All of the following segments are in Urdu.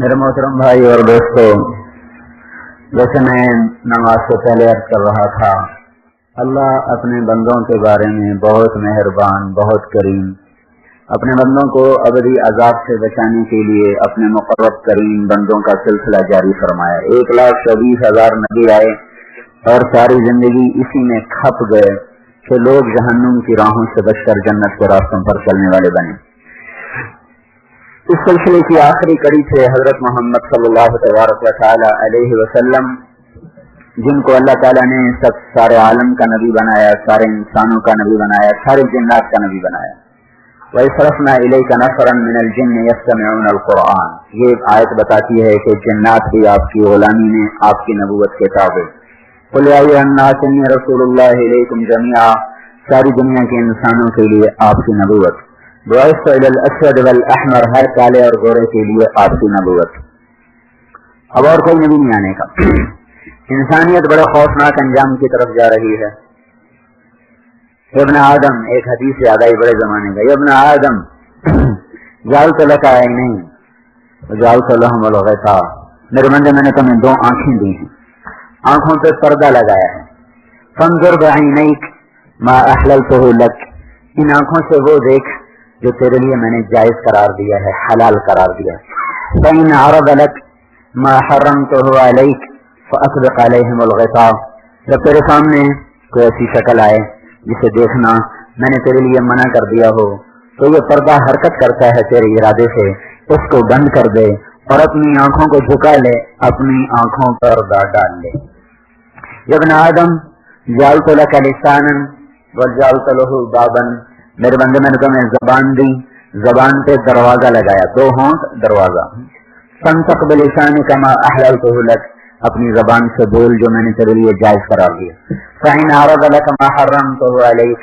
میرے محترم بھائی اور دوستوں، جیسے میں نماز سے پہلے عرض کر رہا تھا، اللہ اپنے بندوں کے بارے میں بہت مہربان، بہت کریم، اپنے بندوں کو ابدی عذاب سے بچانے کے لیے اپنے مقرب کریم بندوں کا سلسلہ جاری فرمایا۔ 1,20,000 نبی آئے اور ساری زندگی اسی میں کھپ گئے کہ لوگ جہنم کی راہوں سے بچ کر جنت کے راستوں پر چلنے والے بنے۔ اس سلسلے کی آخری کڑی تھے حضرت محمد صلی اللہ تبارک و تعالی علیہ وسلم، جن کو اللہ تعالیٰ نے سارے عالم کا نبی بنایا، سارے انسانوں کا نبی بنایا، سارے جنات کا نبی بنایا۔ وَإِصْرَفْنَا إِلَيْكَ نَفَرًا مِنَ الْجِنِّ يَسْتَمِعُونَ الْقُرْآنَ، یہ آیت بتاتی ہے کہ جنات بھی آپ کی غلامی میں آپ کی نبوت کے تابع۔ قُلْ يَا أَيُّهَا النَّاسُ إِنِّي رَسُولُ اللَّهِ إِلَيْكُمْ جَمِيعًا، ساری دنیا کے انسانوں کے لیے آپ کی نبوت۔ بُعِثْتُ إِلَى الْأَسْوَدِ وَالْأَحْمَرِ، ہر کالے اور گورے کے لیے آپ کی نبوت۔ اب اور کوئی نبی نہیں آنے کا۔ انسانیت بڑے خوفناک انجام کی طرف جا رہی ہے۔ ابن آدم، ایک حدیث یاد آئی بڑے زمانے کا، ابن آدم جعلت لك عینین وجعلت لهم الغطاء، میرے بندے میں نے تمہیں 2 آنکھیں دی ہیں، آنکھوں پہ پردہ لگایا ہے۔ فانظر بعینیک ما احللته لك، ان آنکھوں سے وہ دیکھ جو تیرے لیے میں نے جائز قرار دیا ہے، حلال قرار دیا ہے۔ فإن عرض لك ما حرمته عليك فأسبق عليهم الغطاء، جب تیرے سامنے کوئی ایسی شکل آئے جسے دیکھنا میں نے تیرے لیے منع کر دیا ہو، تو یہ پردہ حرکت کرتا ہے تیرے ارادے سے، اس کو بند کر دے اور اپنی آنکھوں کو جھکا لے، اپنی آنکھوں پر پردہ ڈال لے۔ ابن آدم جعلت لك لسانا وجعلت له بابا، میرے بندے میں نے تمہیں زبان دی، زبان پہ دروازہ لگایا، 2 ہونٹ دروازہ۔ فانطق بلسانک ما احللته لك، اپنی زبان سے بول جو میں نے تیرے لیے جائز قرار دیا۔ فإن عرض لك ما حرمته عليك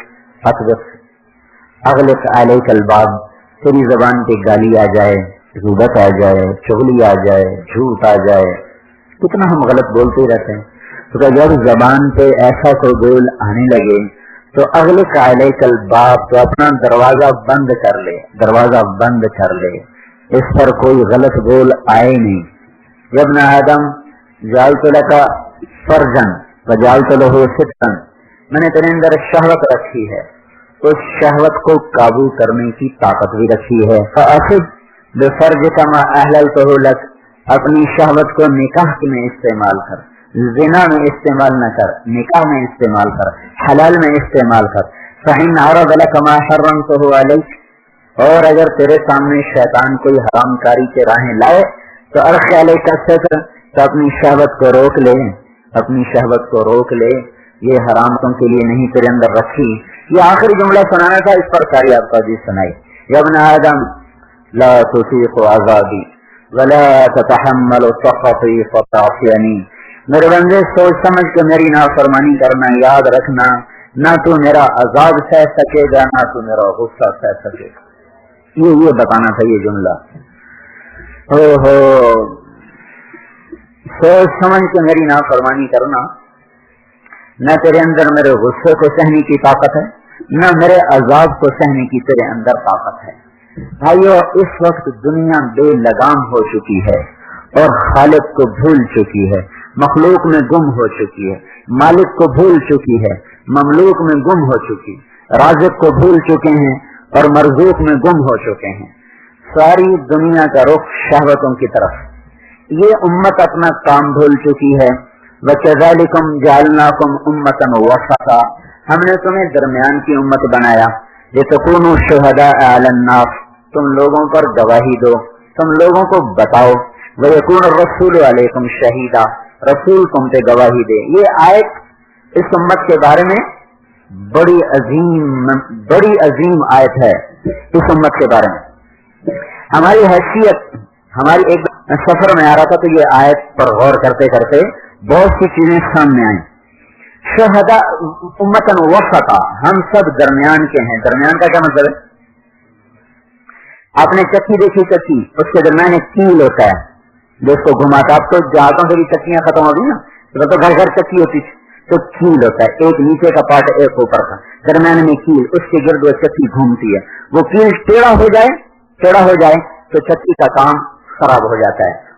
اغلق عليك الباب، تیری زبان پہ گالی آ جائے، غیبت آ جائے، چغلی آ جائے، جھوٹ آ جائے، کتنا ہم غلط بولتے رہتے ہیں، تو جب زبان پہ ایسا کوئی بول آنے لگے تو اغلق علیک الباب، تو اپنا دروازہ بند کر لے، دروازہ بند کر لے، اس پر کوئی غلط بول آئے نہیں۔ یا ابن آدم جعلت لک فرجا وجعلت له ستا، میں نے تیرے اندر شہوت رکھی ہے، اس شہوت کو قابو کرنے کی طاقت بھی رکھی ہے۔ فأخذ بفرجک ما احللته لک، اپنی شہوت کو نکاح میں استعمال کر، زنا میں استعمال نہ کر، نکاح میں استعمال کر، حلال میں استعمال کر۔ فإن عرض لك ما حرمته عليك، اور اگر تیرے سامنے شیطان کوئی حرام کاری کے راہیں لائے تو ارخ علیک الستر، تو اپنی شہوت کو روک لے، اپنی شہوت کو روک لے، یہ حرامتوں کے لیے نہیں تیرے اندر رکھی۔ یہ آخری جملہ سنانا تھا، اس پر ساری آپ کا حدیث سنائی۔ یا ابن آدم لا تطیق عذابی ولا تتحمل سخطی فتعصینی، میرے بندے سوچ سمجھ کے میری نافرمانی کرنا، یاد رکھنا نہ تو میرا عذاب سہ سکے گا نہ تو میرا غصہ سہ سکے گا۔ یہ بتانا تھا یہ جملہ۔ سوچ سمجھ کے میری نافرمانی کرنا، نہ تیرے اندر میرے غصے کو سہنے کی طاقت ہے، نہ میرے عذاب کو سہنے کی تیرے اندر طاقت ہے۔ بھائیو، اس وقت دنیا بے لگام ہو چکی ہے اور خالق کو بھول چکی ہے، مخلوق میں گم ہو چکی ہے، مالک کو بھول چکی ہے، مملوک میں گم ہو چکی، رازق کو بھول چکے ہیں اور مرزوق میں گم ہو چکے ہیں۔ ساری دنیا کا رخ شہوتوں کی طرف، یہ امت اپنا کام بھول چکی ہے۔ وَكَذَلِكُمْ جَعَلْنَاكُمْ أُمَّةً وَسَطًا، ہم نے تمہیں درمیان کی امت بنایا، لِتَكُونُوا شُهَدَاءَ عَلَى النَّاسِ، تم لوگوں پر گواہی دو، تم لوگوں کو بتاؤ، وَيَكُونَ الرَّسُولُ عَلَيْكُمْ شَهِيدًا، رسول تم پہ گواہی دے۔ یہ آیت اس امت کے بارے میں بڑی عظیم آیت ہے، اس امت کے بارے میں۔ ہماری حیثیت، ہماری ایک سفر میں آ رہا تھا تو یہ آیت پر غور کرتے کرتے بہت سی چیزیں سامنے آئیں۔ شہدا امتن وسطا، ہم سب درمیان کے ہیں۔ درمیان کا کیا مطلب ہے؟ آپ نے چکی دیکھی، چکی، اس کے درمیان ایک کیل ہوتا ہے جو اس کو گھماتا۔ اب تو جہازوں سے بھی چکیاں ختم ہو گئی نا، تو گھر گھر چکی ہوتی تھی، تو کیل ہوتا ہے، ایک نیچے کا پارٹ ایک اوپر کا، درمیان میں کیل، اس کے گرد وہ چکی گھومتی ہے۔ وہ کیل ٹیڑھا ہو جائے تو چکی کا کام خراب ہو جاتا ہے،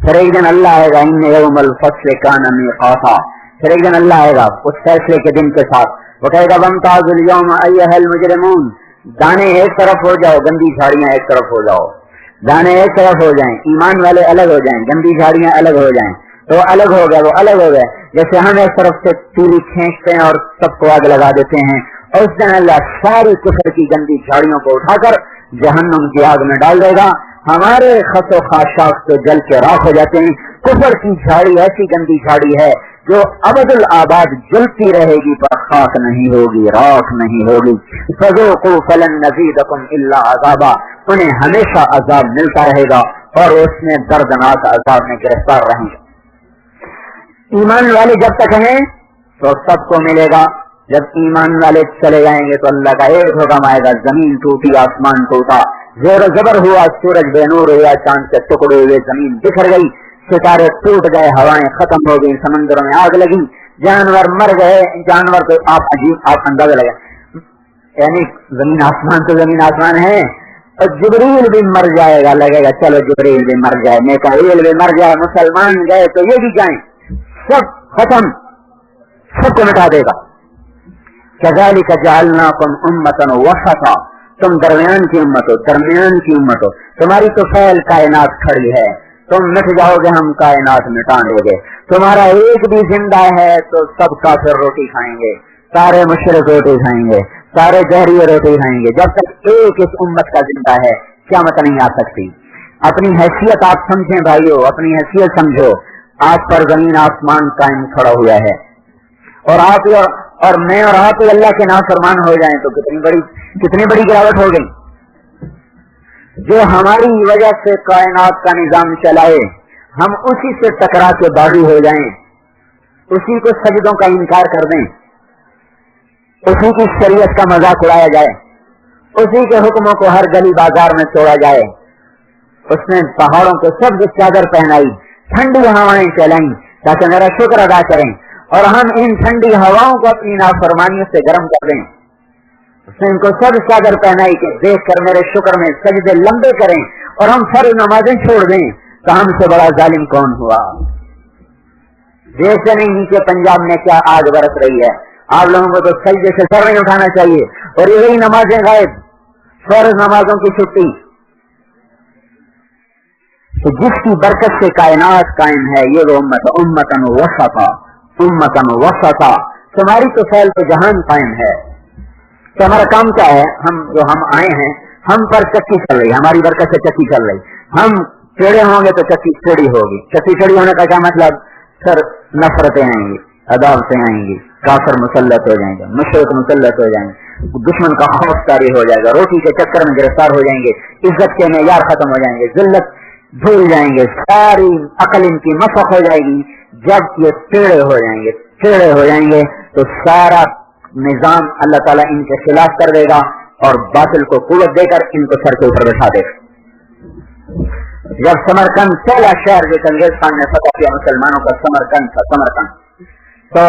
پھر ایک دن اللہ آئے گا ان یوم الفصل کان میقاتا، پھر ایک دن اللہ آئے گا اس فیصلے کے دن کے ساتھ، وہ کہے گا وامتازوا اليوم ایھا المجرمون، دانے ایک طرف ہو جاؤ، گندی جھاڑیاں ایک طرف ہو جاؤ، دانے ایک طرف ہو جائیں، ایمان والے الگ ہو جائیں، گندی جھاڑیاں الگ ہو جائیں، تو الگ ہو گئے، وہ الگ ہو گئے، جیسے ہم ایک طرف سے تیلی کھینچتے ہیں اور سب کو آگ لگا دیتے ہیں، اور اس دن اللہ ساری کفر کی گندی جھاڑیوں کو اٹھا کر جہنم کی آگ میں ڈال دے گا، ہمارے خس و خاشاک تو جل کے راکھ ہو جاتے ہیں، کفر کی جھاڑی ایسی گندی جھاڑی ہے جو ابد الآباد جلتی رہے گی پر خاک نہیں ہوگی، راکھ نہیں ہوگی، فذوقوا فلن نزیدکم الا عذابا، انہیں ہمیشہ عذاب ملتا رہے گا اور اس میں دردناک عذاب میں گرفتار رہیں گے۔ ایمان والے جب تک ہیں تو سب کو ملے گا، جب ایمان والے چلے جائیں گے تو اللہ کا ایک حکم آئے گا، زمین ٹوٹی، آسمان ٹوٹا، زور و زبر ہوا، سورج بے نور ہوا، چاند کے ٹکڑے ہوئے، زمین بکھر گئی، ستارے ٹوٹ گئے، ہوائیں ختم ہو گئی، سمندروں میں آگ لگی، جانور مر گئے، جانور کو آپ اندازہ لگا، یعنی زمین آسمان تو زمین آسمان ہے، اور جبریل بھی مر جائے گا، لگے گا چلو جبریل بھی مر جائے، میکائیل بھی مر جائے، مسلمان گئے تو یہ بھی جائیں، سب ختم، سب کو مٹا دے گا۔ کذالک جعلناکم امۃ وسطا، تم درمیان کی امت ہو، درمیان کی امت ہو، تمہاری تو فعل کائنات کھڑی ہے، تم مٹ جاؤ گے ہم کائنات مٹا دیں گے، تمہارا ایک بھی زندہ ہے تو سب کافر روٹی کھائیں گے، سارے مشرک روٹی کھائیں گے، سارے جہریے روٹی کھائیں گے، جب تک ایک اس امت کا زندہ ہے قیامت نہیں آ سکتی۔ اپنی حیثیت آپ سمجھیں بھائیو، اپنی حیثیت سمجھو، آپ پر زمین آسمان قائم کھڑا ہوا ہے، اور آپ اور میں اور آپ اللہ کے نافرمان ہو جائیں تو کتنی بڑی گراوٹ ہو گئی۔ جو ہماری وجہ سے کائنات کا نظام چلائے، ہم اسی سے ٹکرا کے باغی ہو جائیں، اسی کو سجدوں کا انکار کر دیں، اسی کی شریعت کا مذاق اڑایا جائے، اسی کے حکموں کو ہر گلی بازار میں توڑا جائے، اس نے پہاڑوں کو سبز چادر پہنائی، ٹھنڈی ہوائیں چلائیں تاکہ میرا شکر ادا کریں، اور ہم ان ٹھنڈی ہواؤں کو اپنی نافرمانیوں سے گرم کر دیں، اس نے ان کو سب چادر پہنائی کہ دیکھ کر میرے شکر میں سجدے لمبے کریں، اور ہم فرض نمازیں چھوڑ دیں، تو ہم سے بڑا ظالم کون ہوا؟ دیکھتے نہیں نیچے پنجاب میں کیا آگ برس رہی ہے، آپ لوگوں کو تو سجدے سے سر نہیں اٹھانا چاہیے، اور یہی نمازیں غائب، فرض نمازوں کی چھٹی۔ تو جس کی برکت سے کائنات قائم ہے یہ وہ امتن وسطا، امتن وسطا، تمہاری تو فعل تو جہان قائم ہے، تو ہمارا کام کیا ہے؟ ہم آئے ہیں، ہم پر چکی چل رہی، ہماری برکت سے چکی چل رہی، ہم ٹیڑے ہوں گے تو چکی ٹیڑھی ہوگی، چکی ٹیڑھی ہونے کا کیا مطلب؟ سر نفرتیں آئیں گی، عداوتیں آئیں گی، کافر مسلط ہو جائیں گے، مشرک مسلط ہو جائیں گے، دشمن کا خوف طاری ہو جائے گا، روٹی کے چکر میں گرفتار ہو جائیں گے، عزت کے معیار ختم ہو جائیں گے، ذلت بھول جائیں گے، ساری عقل ان کی مسخ ہو جائے گی۔ جب یہ ٹیڑے ہو جائیں گے، ٹیڑے ہو جائیں گے تو سارا نظام اللہ تعالیٰ ان کے خلاف کر دے گا اور باطل کو قوت دے کر ان کو سر کے اوپر بٹھا دے گا۔ جب سمرقند پہلا شہر جو چنگیز خان نے فتح کیا مسلمانوں کا، سمرقند تھا، سمرقند، تو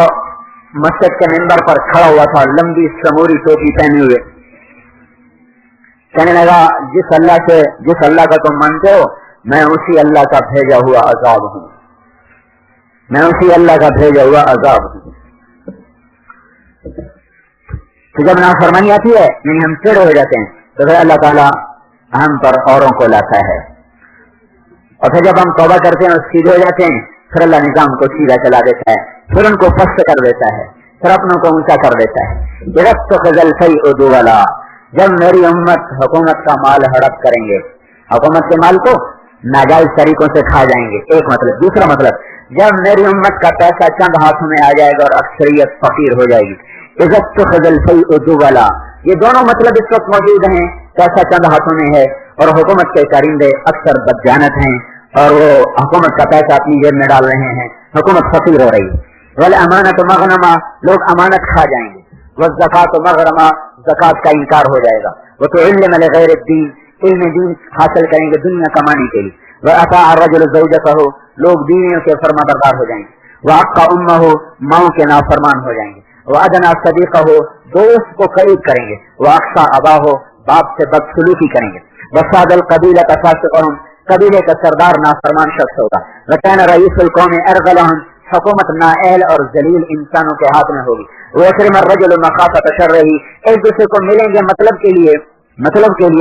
مسجد کے ممبر پر کھڑا ہوا تھا لمبی سموری ٹوپی پہنے ہوئے، کہنے لگا جس اللہ کا تم مانتے ہو میں اسی اللہ کا بھیجا ہوا عذاب ہوں، میں اسی اللہ کا بھیجا ہوا عذاب ہوں۔ تو جب نافرمانی آتی ہے یعنی ہم چڑ ہو جاتے ہیں تو پھر اللہ تعالیٰ ہم پر اوروں کو لاتا ہے، اور پھر جب ہم توبہ کرتے ہیں اور سیدھے ہو جاتے ہیں پھر اللہ نظام کو سیدھا چلا دیتا ہے، پھر ان کو پست کر دیتا ہے، پھر اپنوں کو اونچا کر دیتا ہے۔ جب میری امت حکومت کا مال ہڑپ کریں گے، حکومت کے مال کو ناجائز طریقوں سے کھا جائیں گے، ایک مطلب۔ دوسرا مطلب جب میری امت کا پیسہ چند ہاتھوں میں آ جائے گا اور اکثریت فقیر ہو جائے گی، عزت خزل فی والا، یہ دونوں مطلب اس وقت موجود ہیں، پیسہ چند ہاتھوں میں ہے اور حکومت کے کارندے اکثر بدجانت ہیں اور وہ حکومت کا پیسہ اپنی جیب میں ڈال رہے ہیں، حکومت فقیر ہو رہی ہے۔ والامانۃ مغنما، لوگ امانت کھا جائیں گے، والزکوٰۃ مغرما، زکات کا انکار ہو جائے گا، وتعلم لغیر الدین، علم دین حاصل کریں گے دنیا کمانے کے لیے، واطاع الرجل زوجتہ، لوگ بیویوں کے فرما بردار ہو جائیں گے، واقع امہ، ماؤں کے نافرمان ہو جائیں گے، وادنا صدیقہ، دوست کو قریب کریں گے، واقصى اباہ، باپ سے بدسلوکی کریں گے، وصاد القبیلۃ فاسقہم، قبیلے کا سردار نافرمان شخص ہوگا. وکان رئیس القوم ارذلهم, حکومت نااہل اور ذلیل انسانوں کے ہاتھ میں ہوگی. ویکرم الرجل مخافۃ شرہ, ایک دوسرے کو ملیں گے مطلب کے لیے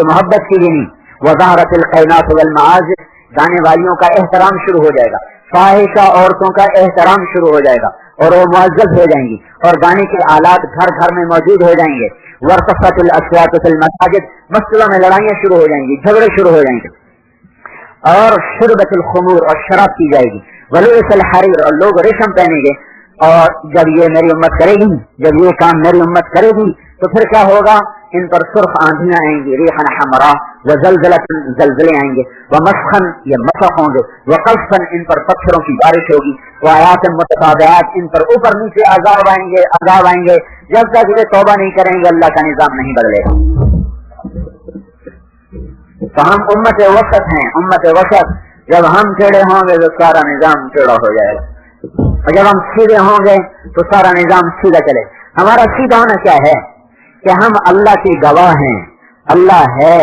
محبت کے لیے نہیں. وظہرت القینات والمعازف, گانے والیوں کا احترام شروع ہو جائے گا, فاحشہ عورتوں کا احترام شروع ہو جائے گا اور وہ معزز ہو جائیں گی, اور گانے کے آلات گھر گھر میں موجود ہو جائیں گے. ورتفت الاصوات فی المساجد, مسجدوں میں لڑائیاں شروع ہو جائیں گی, جھگڑے شروع ہو جائیں گے. اور شربت الخمور, اور شراب پی جائے گی. ولبس الحریر, اور لوگ ریشم پہنیں گے. اور جب یہ میری امت کرے گی, جب یہ کام میری امت کرے گی تو پھر کیا ہوگا؟ ان پر سرخ آندھیاں آئیں گی, ریحن حمراء, وزلزلۃ, زلزلے آئیں گے, ومسخن, یہ مسخ ہوں گے, وقذفن, ان پر پتھروں کی بارش ہوگی, وآیات متتابعات, ان پر اوپر نیچے عذاب آئیں گے. جب تک یہ توبہ نہیں کریں گے اللہ کا نظام نہیں بدلے گا. تو ہم امت وسط ہیں, امت وسط. جب ہم ٹیڑے ہوں گے تو سارا نظام ٹیڑھا ہو جائے گا, اور جب ہم سیدھے ہوں گے تو سارا نظام سیدھا چلے. ہمارا سیدھا ہونا کیا ہے کہ ہم اللہ کی گواہ ہیں. اللہ ہے,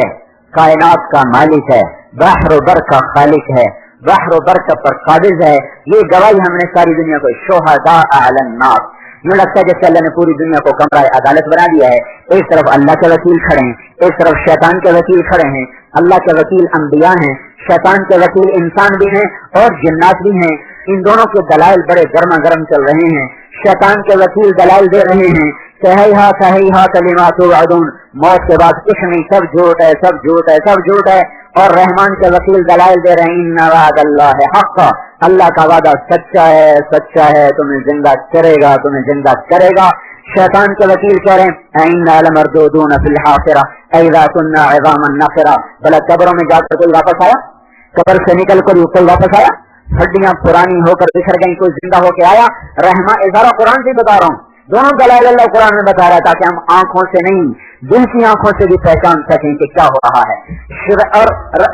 کائنات کا مالک ہے, بحر و بر کا خالق ہے, بحر و بر پر قابض ہے. یہ گواہی ہم نے ساری دنیا کو, شہداء علی الناس. یوں لگتا ہے جیسے اللہ نے پوری دنیا کو کمرہ عدالت بنا دیا ہے. ایک طرف اللہ کے وکیل کھڑے ہیں, ایک طرف شیطان کے وکیل کھڑے ہیں. اللہ کے وکیل انبیاء ہیں, شیطان کے وکیل انسان بھی ہیں اور جنات بھی ہیں. ان دونوں کے دلائل بڑے گرما گرم چل رہے ہیں. شیطان کے وکیل دلائل دے رہے ہیں کہ صحیحہ کلمات توعدون, موت کے بعد کچھ نہیں, سب جھوٹ ہے, سب جھوٹ ہے, سب جھوٹ ہے. اور رحمان کے وکیل دلائل دے رہے ہیں ان وعد اللہ حق, اللہ کا وعدہ سچا ہے, سچا ہے, تمہیں زندہ کرے گا, تمہیں زندہ کرے گا. شیطان کے وکیل کہہ رہے ہیں انا لمردودون فی الحافرہ اذا کنا عظاما نخرہ. بھلا قبروں میں جا کر کوئی واپس آیا؟ قبر سے نکل کر کوئی واپس آیا؟ ہڈیاں پرانی ہو کر بکھر گئی, کوئی زندہ ہو کے آیا؟ رحمان اشارہ قرآن سے بتا رہا ہوں, دونوں دلائل اللہ قرآن میں بتا رہا ہے تاکہ ہم آنکھوں سے نہیں دل کی آنکھوں سے بھی پہچان سکیں کہ کیا ہو رہا ہے. اور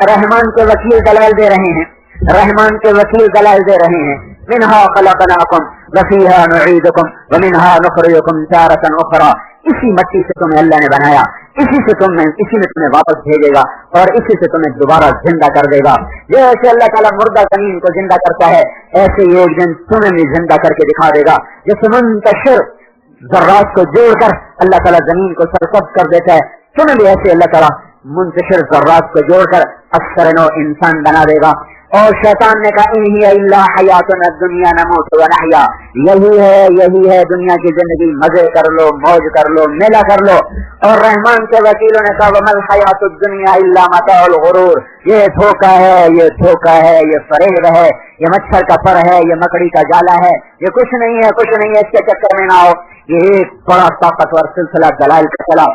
رحمان کے وکیل دلائل دے رہے ہیں, رحمان کے وکیل دلائل دے رہے ہیں منہا خلقناکم وفیہا نعیدکم ومنہا نخرجکم تارۃ اخری. اسی مٹی سے تمہیں اللہ نے بنایا, اسی نے تمہیں واپس بھیجے گا اور اسی سے تمہیں دوبارہ زندہ کر دے گا. جیسے اللہ تعالیٰ مردہ زمین کو زندہ کرتا ہے ایسے ہی ایک دن تمہیں بھی زندہ کر کے دکھا دے گا. جیسے منتشر ذرات کو جوڑ کر اللہ تعالیٰ زمین کو سرسبز کر دیتا ہے, تمہیں بھی ایسے اللہ تعالیٰ منتشر ذرات کو جوڑ کر اکثر نو انسان بنا دے گا. اور شیطان نے کہا ان ہی الا حیاتنا الدنیا نموت ونحیا, یہی ہے دنیا کی زندگی, مزے کر لو, موج کر لو, میلہ کر لو. اور رحمان کے وکیلوں نے کہا وما الحیات الدنیا الا متاع الغرور, یہ دھوکہ ہے, یہ دھوکہ ہے, یہ فریب ہے, یہ مچھر کا پر ہے, یہ مکڑی کا جالا ہے, یہ کچھ نہیں ہے, کچھ نہیں ہے, اس کے چکر میں نہ آؤ. یہ ایک بڑا طاقتور سلسلہ دلائل کا چلا.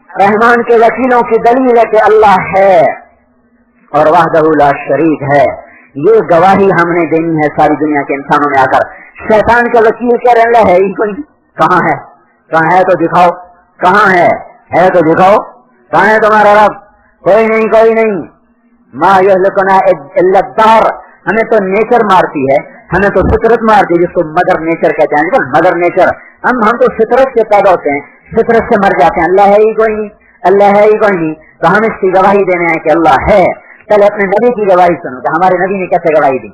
رحمان کے وکیلوں کی دلیل ہے کہ اللہ ہے اور وحدہ لا شریک ہے. یہ گواہی ہم نے دینی ہے ساری دنیا کے انسانوں میں آ کر. شیطان کے وکیل کہہ رہے ہیں ہی کوئی, کہاں ہے, کہاں ہے تو دکھاؤ, کہاں ہے تو دکھاؤ, کہاں ہے تمہارا رب؟ کوئی نہیں, کوئی نہیں. ما یہلکنا الا الدہر, ہمیں تو نیچر مارتی ہے, ہمیں تو فطرت مارتی ہے, جس کو مدر نیچر کہتے ہیں. مدر نیچر, ہم تو فطرت سے پیدا ہوتے ہیں, فطرت سے مر جاتے ہیں. اللہ ہے ہی کوئی نہیں, اللہ ہے ہی کوئی نہیں. تو ہم اس کی گواہی دینے ہیں کہ اللہ ہے. پہلے اپنے نبی کی گواہی سنو کہ ہمارے نبی نے کیسے گواہی دی.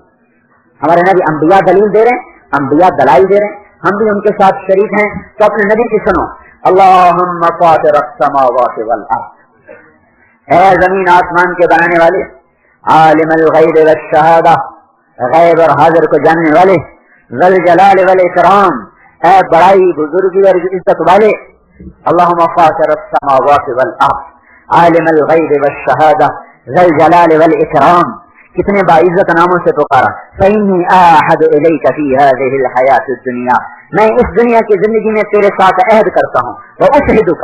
ہمارے نبی انبیاء دلیل دے رہے ہیں, انبیاء دلائل دے رہے ہیں, ہم بھی ان کے ساتھ شریک ہیں. تو اپنے نبی کی سنو. اللہم فاطر السماوات والارض, اے زمین آسمان کے بنانے والے, عالم الغیب والشہادہ, غیب اور حاضر کو جاننے والے, ذل جلال والاکرام, اے بڑائی بزرگی اور عزت والے. اللہم فاطر السماوات والارض, عالم الغیب والشہادہ, ذل جلال والاکرام. کتنے باعزت ناموں سے پکارا. فإنی آحد الیک فی هذه الحیاۃ الدنیا, میں اس دنیا کی زندگی میں تیرے ساتھ عہد کرتا ہوں. واشہدک,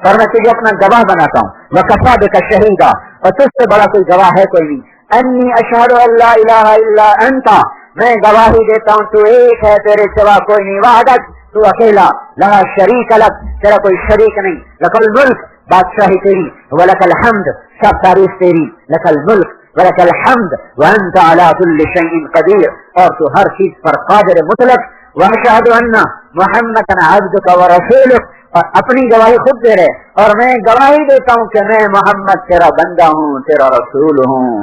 اور میں تجھے اپنا گواہ بناتا ہوں. وکفی بک شہیدا, اور تجھ سے بڑا کوئی گواہ ہے کوئی نہیں. انی اشہد ان لا الہ الا انت, میں گواہی دیتا ہوں تو ایک ہے, تیرے سوا کوئی نہیں. وحدک, تو اکیلا. لا شریک لک, تیرا کوئی شریک نہیں. لک الملک, بادشاہی تیری. ولک الحمد, سب تعریف تیری. لک الملک ولک الحمد وانت علی کل شیء قدیر, اور تو ہر چیز پر قادر مطلق. واشہد ان محمدا عبدک ورسولک, اور اپنی گواہی خود دے رہے, اور میں گواہی دیتا ہوں کہ میں محمد تیرا بندہ ہوں, تیرا رسول ہوں.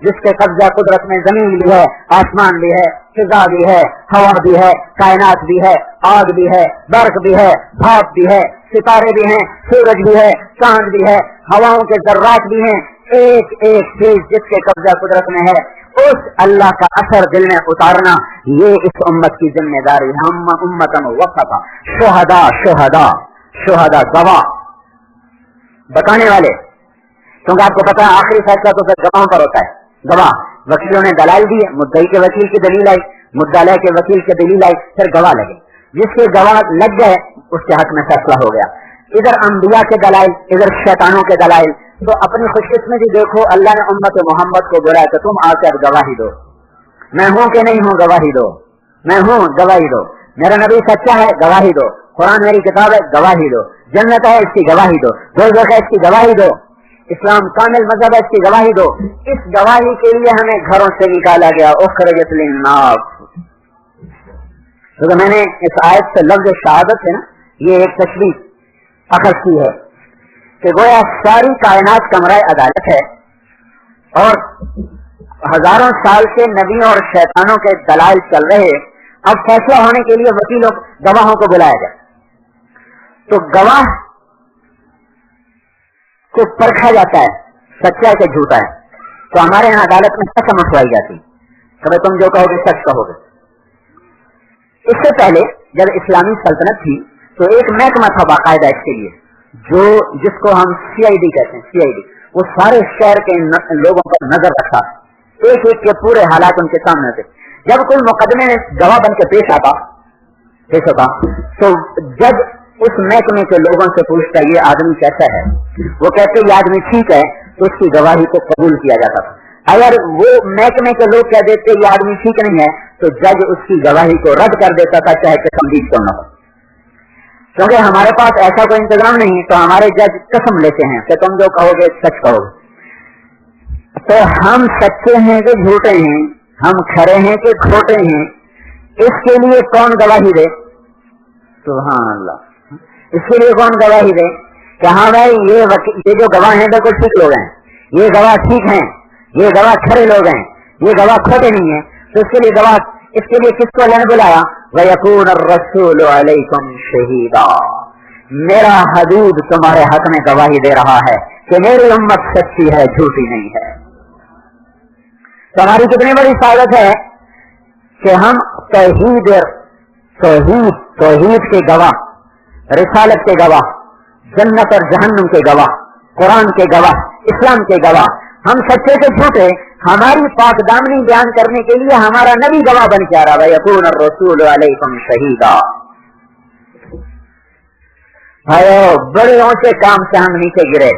جس کے قبضہ قدرت میں زمین بھی ہے، آسمان بھی ہے، فضا بھی ہے، ہوا بھی ہے، کائنات بھی ہے، آگ بھی ہے، برق بھی ہے، بھاپ بھی ہے، ستارے بھی ہیں، سورج بھی ہے، چاند بھی ہے، ہواؤں کے ذرات بھی ہیں، ایک ایک چیز جس کے قبضہ قدرت میں ہے، اس اللہ کا اثر دل میں اتارنا یہ اس امت کی ذمہ داری ہے۔ ہم امتن وسطا، شہداء گواہ، بتانے والے، کیونکہ آپ کو پتا ہے آخری فیصلہ تو پھر گواہوں پر ہوتا ہے۔ گواہ، وکیلوں نے دلائل دی، مدعی کے وکیل کی دلیل آئی، مدعا کے وکیل کی دلیل آئی، پھر گواہ لگے، جس کے گواہ لگ گئے اس کے حق میں فیصلہ ہو گیا۔ ادھر انبیاء کے دلائل، ادھر شیطانوں کے دلائل، تو اپنی خوش قسمتی دیکھو، اللہ نے امت محمد کو بولا کہ تم آ کر گواہی دو، میں ہوں کہ نہیں ہوں گواہی دو، میں ہوں گواہی دو، میرا نبی سچا ہے گواہی دو، قرآن میری کتاب ہے گواہی دو، جنت ہے اس کی گواہی دو، دوزخ ہے اس کی گواہی دو، اسلام کامل مذہب ہے اس کی گواہی دو۔ اس گواہی کے لیے ہمیں گھروں سے نکالا گیا، اخرجت للناس۔ تو میں نے اس آیت سے لفظ شہادت ہے نا، یہ ایک تشریح اخذ کی ہے کہ گویا ساری کائنات کمرہ عدالت ہے، اور ہزاروں سال سے نبیوں اور شیطانوں کے دلائل چل رہے، اب فیصلہ ہونے کے لیے وکیلوں گواہوں کو بلایا جائے، تو گواہ کو پرکھا جاتا ہے سچا ہے کہ جھوٹا ہے۔ تو ہمارے یہاں عدالت میں قسم اٹھوائی جاتی کہ تم جو کہو گے سچ کہو گے۔ اس سے پہلے جب اسلامی سلطنت تھی تو ایک محکمہ تھا باقاعدہ اس کے لیے، جس کو ہم CID کہتے ہیں، CID، وہ سارے شہر کے لوگوں پر نظر رکھا، ایک ایک کے پورے حالات ان کے سامنے تھے۔ جب کوئی مقدمے میں گواہ بن کے پیش ہوتا تو جج اس محکمے کے لوگوں سے پوچھتا یہ آدمی کیسا ہے، وہ کہتے یہ آدمی ٹھیک ہے تو اس کی گواہی کو قبول کیا جاتا تھا۔ اگر وہ محکمے کے لوگ کہہ دیتے یہ آدمی ٹھیک نہیں ہے تو جج اس کی گواہی کو رد کر دیتا تھا، چاہے قسم بھی کیوں نہ ہو۔ کیونکہ ہمارے پاس ایسا کوئی انتظام نہیں، تو ہمارے جج قسم لیتے ہیں کہ تم جو کہو گے سچ کہو گے۔ تو ہم سچے ہیں کہ جھوٹے ہیں، ہم کھڑے ہیں کہ کھوٹے ہیں، اس کے لیے کون گواہی دے؟ سبحان اللہ، اس کے لیے کون گواہی دے کہ ہاں بھائی یہ جو گواہ ہیں بالکل ٹھیک لوگ ہیں، یہ گواہ ٹھیک ہیں، یہ گواہ کھڑے لوگ ہیں، یہ گواہ کھوٹے نہیں ہیں، تو اس کے لیے گواہ، اس کے لیے کس کو اللہ نے بلایا؟ وَيَكُونَ الرَّسُولُ عَلَيْكُمْ شَهِيدًا، میرا حبیب تمہارے حق میں گواہی دے رہا ہے کہ میری امت سچی ہے، جھوٹی نہیں ہے۔ تو ہماری کتنی بڑی سعادت ہے کہ ہم توحید کے گواہ، رسالت کے گواہ، جنت اور جہنم کے گواہ، قرآن کے گواہ، اسلام کے گواہ، ہم سچے سے جھوٹے ہماری پاک دامنی بیان کرنے کے لیے ہمارا نبی گواہ بن کے آ رہا ہے۔ یکون الرسول علیکم شہیدا۔ بھائیو بڑے اونچے کام سے ہم نیچے گرے،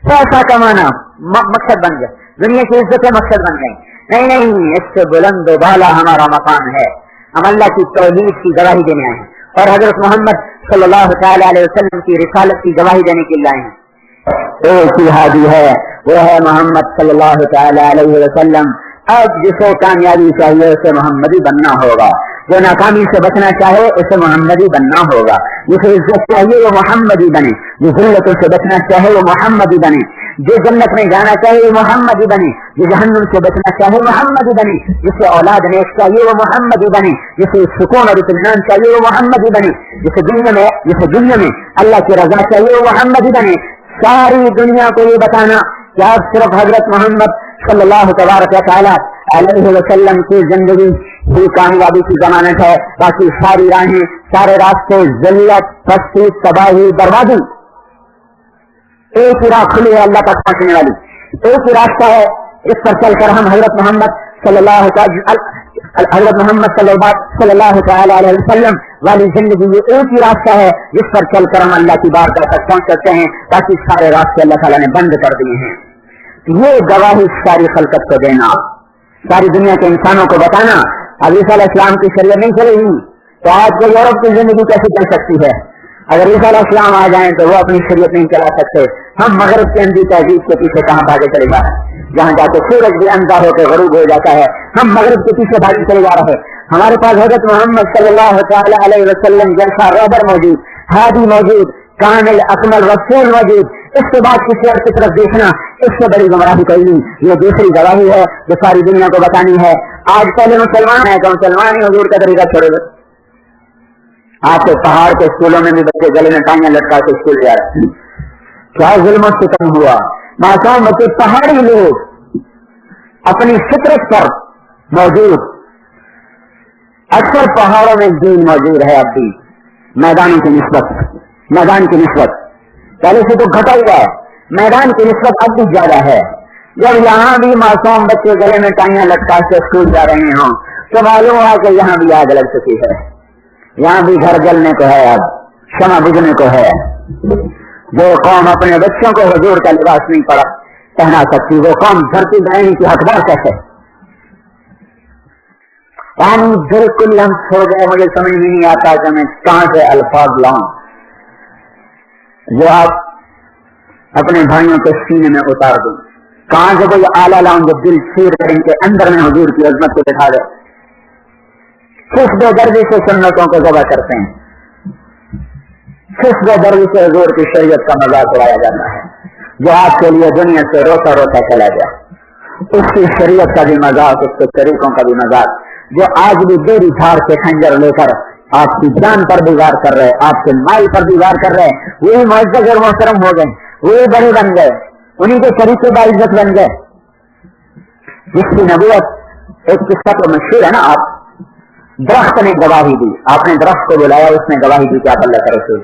پیسہ کمانا مقصد بن گیا، دنیا کی عزتیں مقصد بن گئی، نہیں، اس سے بلند و بالا ہمارا مقام ہے، ہم اللہ کی توحید کی گواہی دینے آئے ہیں اور حضرت محمد صلی اللہ تعالی علیہ وسلم کی رسالت کی گواہی دینے کے لیے آئے ہیں۔ ایک ہی ہادی ہے، وہ ہے محمد صلی اللہ تعالی علیہ وسلم۔ اب جسے کامیابی چاہیے اسے محمدی بننا ہوگا، جو ناکامی سے بچنا چاہے اسے محمدی بننا ہوگا، جسے عزت چاہیے وہ محمدی بنے، جو ذلتوں سے بچنا چاہے وہ محمدی بنے، جو جنت میں جانا چاہے وہ محمدی بنے، جو جہنم سے بچنا چاہے محمدی بنے، جسے اولاد نیک چاہیے وہ محمدی بنے، جسے سکون اور اطمینان چاہیے وہ محمدی بنے، جسے دنیا میں اللہ کی رضا چاہیے وہ محمدی بنے۔ ساری دنیا کو یہ بتانا کہ آپ صرف حضرت محمد صلی اللہ تبارک و تعالی علیہ وسلم کی زندگی ہی کامیابی کی ضمانت ہے، باقی ساری راہیں، سارے راستے ذلت، پستی، تباہی، بربادی، ایک ہی راہ کھلی ہے اللہ تک پہنچنے والی، ایک ہی راستہ ہے اس پر چل کر ہم حضرت محمد صلی اللہ تعالی علیہ وسلم والی زندگی، یہ ایک ہی راستہ ہے جس پر چل کر ہم اللہ کی بارگاہ تک پہنچ سکتے ہیں، باقی سارے راستے اللہ تعالیٰ نے بند کر دیے ہیں۔ یہ گواہی ساری خلقت کو دینا، ساری دنیا کے انسانوں کو بتانا۔ اب عیسیٰ علیہ السلام کی شریعت نہیں چلے گی تو آج کو یورپ کی زندگی کیسے چل سکتی ہے؟ اگر عیسیٰ علیہ السلام آ جائیں تو وہ اپنی شریعت نہیں چلا سکتے۔ ہم مغرب کے اندھی تہذیب کے پیچھے کہاں بھاگے چلے جا رہے ہیں؟ جہاں جا کے سورج بھی اندھا ہو کے غروب ہو جاتا ہے، ہم مغرب کے پیچھے بھاگے چلے جا رہے ہیں۔ ہمارے پاس حضرت محمد صلی اللہ تعالی علیہ وسلم جیسا رہبر موجود، ہادی موجود، کامل اکمل رسول موجود، اس کے بعد کسی اور کی طرف دیکھنا اس سے بڑی گمراہی کوئی نہیں. یہ دوسری گواہی ہے جو ساری دنیا کو بتانی ہے. آج پہلے مسلمان ہے تو مسلمان ہی حضور کا طریقہ چھوڑے گا. آپ کے پہاڑ کے اسکولوں میں بھی بچے گلے میں ٹانگیں لٹکا کے اسکول جا رہے ہیں. کیا ظلم و ستم ہوا. معصوم بچے پہاڑی لوگ اپنی فطرت پر موجود. اکثر پہاڑوں میں دین موجود ہے. اب بھی میدان کی نسبت پہلے سے تو گھٹا ہوا ہے. میدان کی نسبت اب بھی زیادہ ہے. جب یہاں بھی معصوم بچے گلے میں ٹانگیں لٹکا کے اسکول جا رہے ہوں تو معلوم ہوا کہ یہاں بھی آگ لگ چکی ہے. یہاں بھی گھر جلنے کو ہے, اب شمع بجھنے کو ہے. جو قوم اپنے بچوں کو حضور کا لباس نہیں پہنا سکتی وہ قوم دھرتی بہن کی حقدار کیسے؟ یعنی بالکل ہم چھوڑ گئے. مجھے سمجھ بھی نہیں آتا کہ میں کہاں سے الفاظ لاؤں جو آپ اپنے بھائیوں کے سینے میں اتار دوں. کہاں سے کوئی آلہ لاؤں جو دل چیر کر ان کے اندر میں حضور کی عظمت کو دکھا دے. کس بے دردی سے سنتوں کو ذبح کرتے ہیں, کس بے دردی سے حضور کی شریعت کا مذاق اڑایا جاتا ہے. جو آپ کے لیے دنیا سے روتا روتا چلا گیا اس کی شریعت کا بھی مذاق, اس کے طریقوں کا بھی مذاق. جو آج بھی بیری دھار سے خنجر لے کر آپ کی جان پر بھی وار کر رہے, آپ کے مال پر بھی وار کر رہے, وہی معزز اور محترم ہو گئے, وہی بڑے بن گئے, انہیں کے طریقے باعزت بن گئے. جس کی نبوت ایک قصہ تو مشہور ہے نا. آپ درخت نے گواہی دی, آپ نے درخت کو بلایا, اس نے گواہی دی کہ آپ اللہ کا رسول.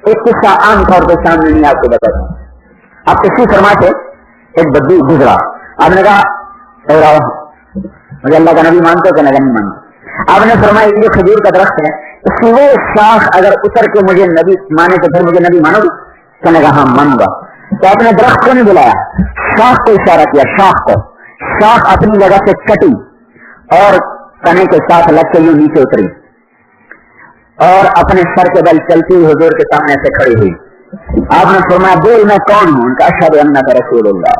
ایک قصہ عام طور پہ سامنے نہیں آپ کو بتاتا. آپ کسی فرماتے ایک بدو گزرا, آپ نے کہا مجھے اللہ کا نبی مانتے کہ نہیں مانتے. آپ نے فرمایا یہ کھجور کا درخت ہے, اس کی وہ شاخ اگر اتر کے مجھے نبی مانے تو پھر مجھے نبی مانو گے؟ تو نے کہا ہاں مانوں گا. تو آپ نے درخت کو نہیں بلایا, شاخ کو اشارہ کیا, شاخ کو. شاخ اپنی جگہ سے کٹی اور تنے کے ساتھ لگ کے یوں نیچے اتری اور اپنے سر کے بل چلتی ہوئی حضور کے سامنے سے کھڑی ہوئی. آپ نے فرمایا بول میں کون ہوں؟ ان کا اشہد انک رسول اللہ.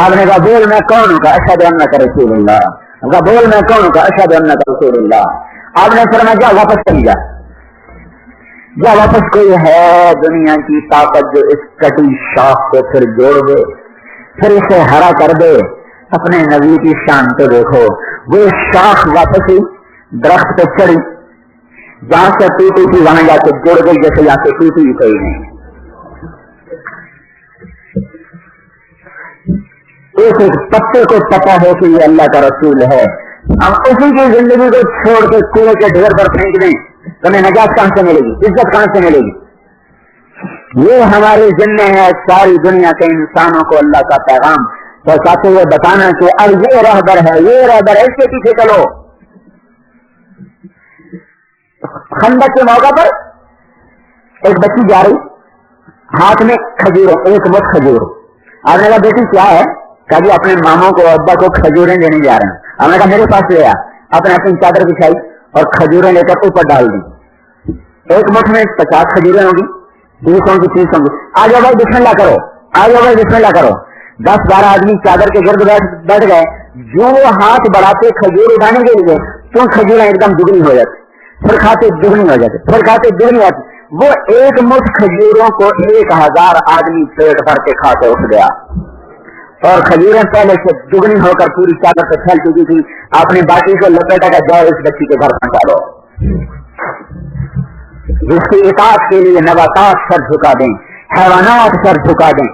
آپ نے کہا بول میں کون ہوں؟ کا اشہد انک رسول اللہ. کہا بول میں کون ہوں؟ کا اشہد انک رسول اللہ. آپ نے فرمایا جا واپس چلی جا, جا واپس. کوئی ہے دنیا کی طاقت جو اس کٹی شاخ کو پھر جوڑ دے, پھر اسے ہرا کر دے؟ اپنے نبی کی شان کو دیکھو. وہ شاخ واپس ہی درخت پہ چڑھی, جہاں سے ٹوٹی تھی وہاں جا کے جڑ گئی جیسے یہاں سے ٹوٹی ہی کوئی نہیں. ایک ایک پتے کو پتا ہے کہ یہ اللہ کا رسول ہے. ہم اسی کی زندگی کو چھوڑ کے کنویں کے ڈھیر پر پھینک دیں تو ہمیں نجات کہاں سے ملے گی, عزت کہاں سے ملے گی؟ یہ ہمارے ذمہ ہے ساری دنیا کے انسانوں کو اللہ کا پیغام پہنچاتے ہوئے بتانا کہ اب یہ رہبر ہے, یہ رہبر ہے, اس کے پیچھے چلو. خندق کے موقع پر ایک بچی جا رہی, ہاتھ میں کھجور, ایک مٹھ کھجور. آپ نے کہا بیٹی کیا ہے؟ کہا جی اپنے ماموں کو ابا کو کھجوریں دینے جا رہے ہیں. آپ نے کہا میرے پاس لے آ. آپ نے اپنی چادر بچھائی اور کھجوریں لے کر اوپر ڈال دی. ایک مٹھ میں 50 کھجوریں ہوں گی, 20 ہوں گی, 30 ہوں گی. آ جاؤ بھائی بسم اللہ کرو, آ جاؤ بھائی بسم اللہ کرو. 10-12 آدمی چادر کے گرد بیٹھ گئے. جو ہاتھ بڑھاتے کھجور اٹھانے کے لیے تو کھجوریں ایک دم دگنی ہو جاتی, پھر کھاتے دگنی ہو جاتے, پھر کھاتے دگنی ہو جاتی. وہ ایک مٹھ کھجوروں کو 1000 آدمی پیٹ بھر کے کھا کے اٹھ گیا. اور کھجوریں پہلے سے دگنی ہو کر پوری چادر پہ پھیل چکی تھی. آپ نے باقی کو لپیٹا کا جاؤ اس بچی کے گھر پہنچا دو. جس کی اطاعت کے لیے نباتات سر جھکا دیں, حیوانات سر جھکا دیں,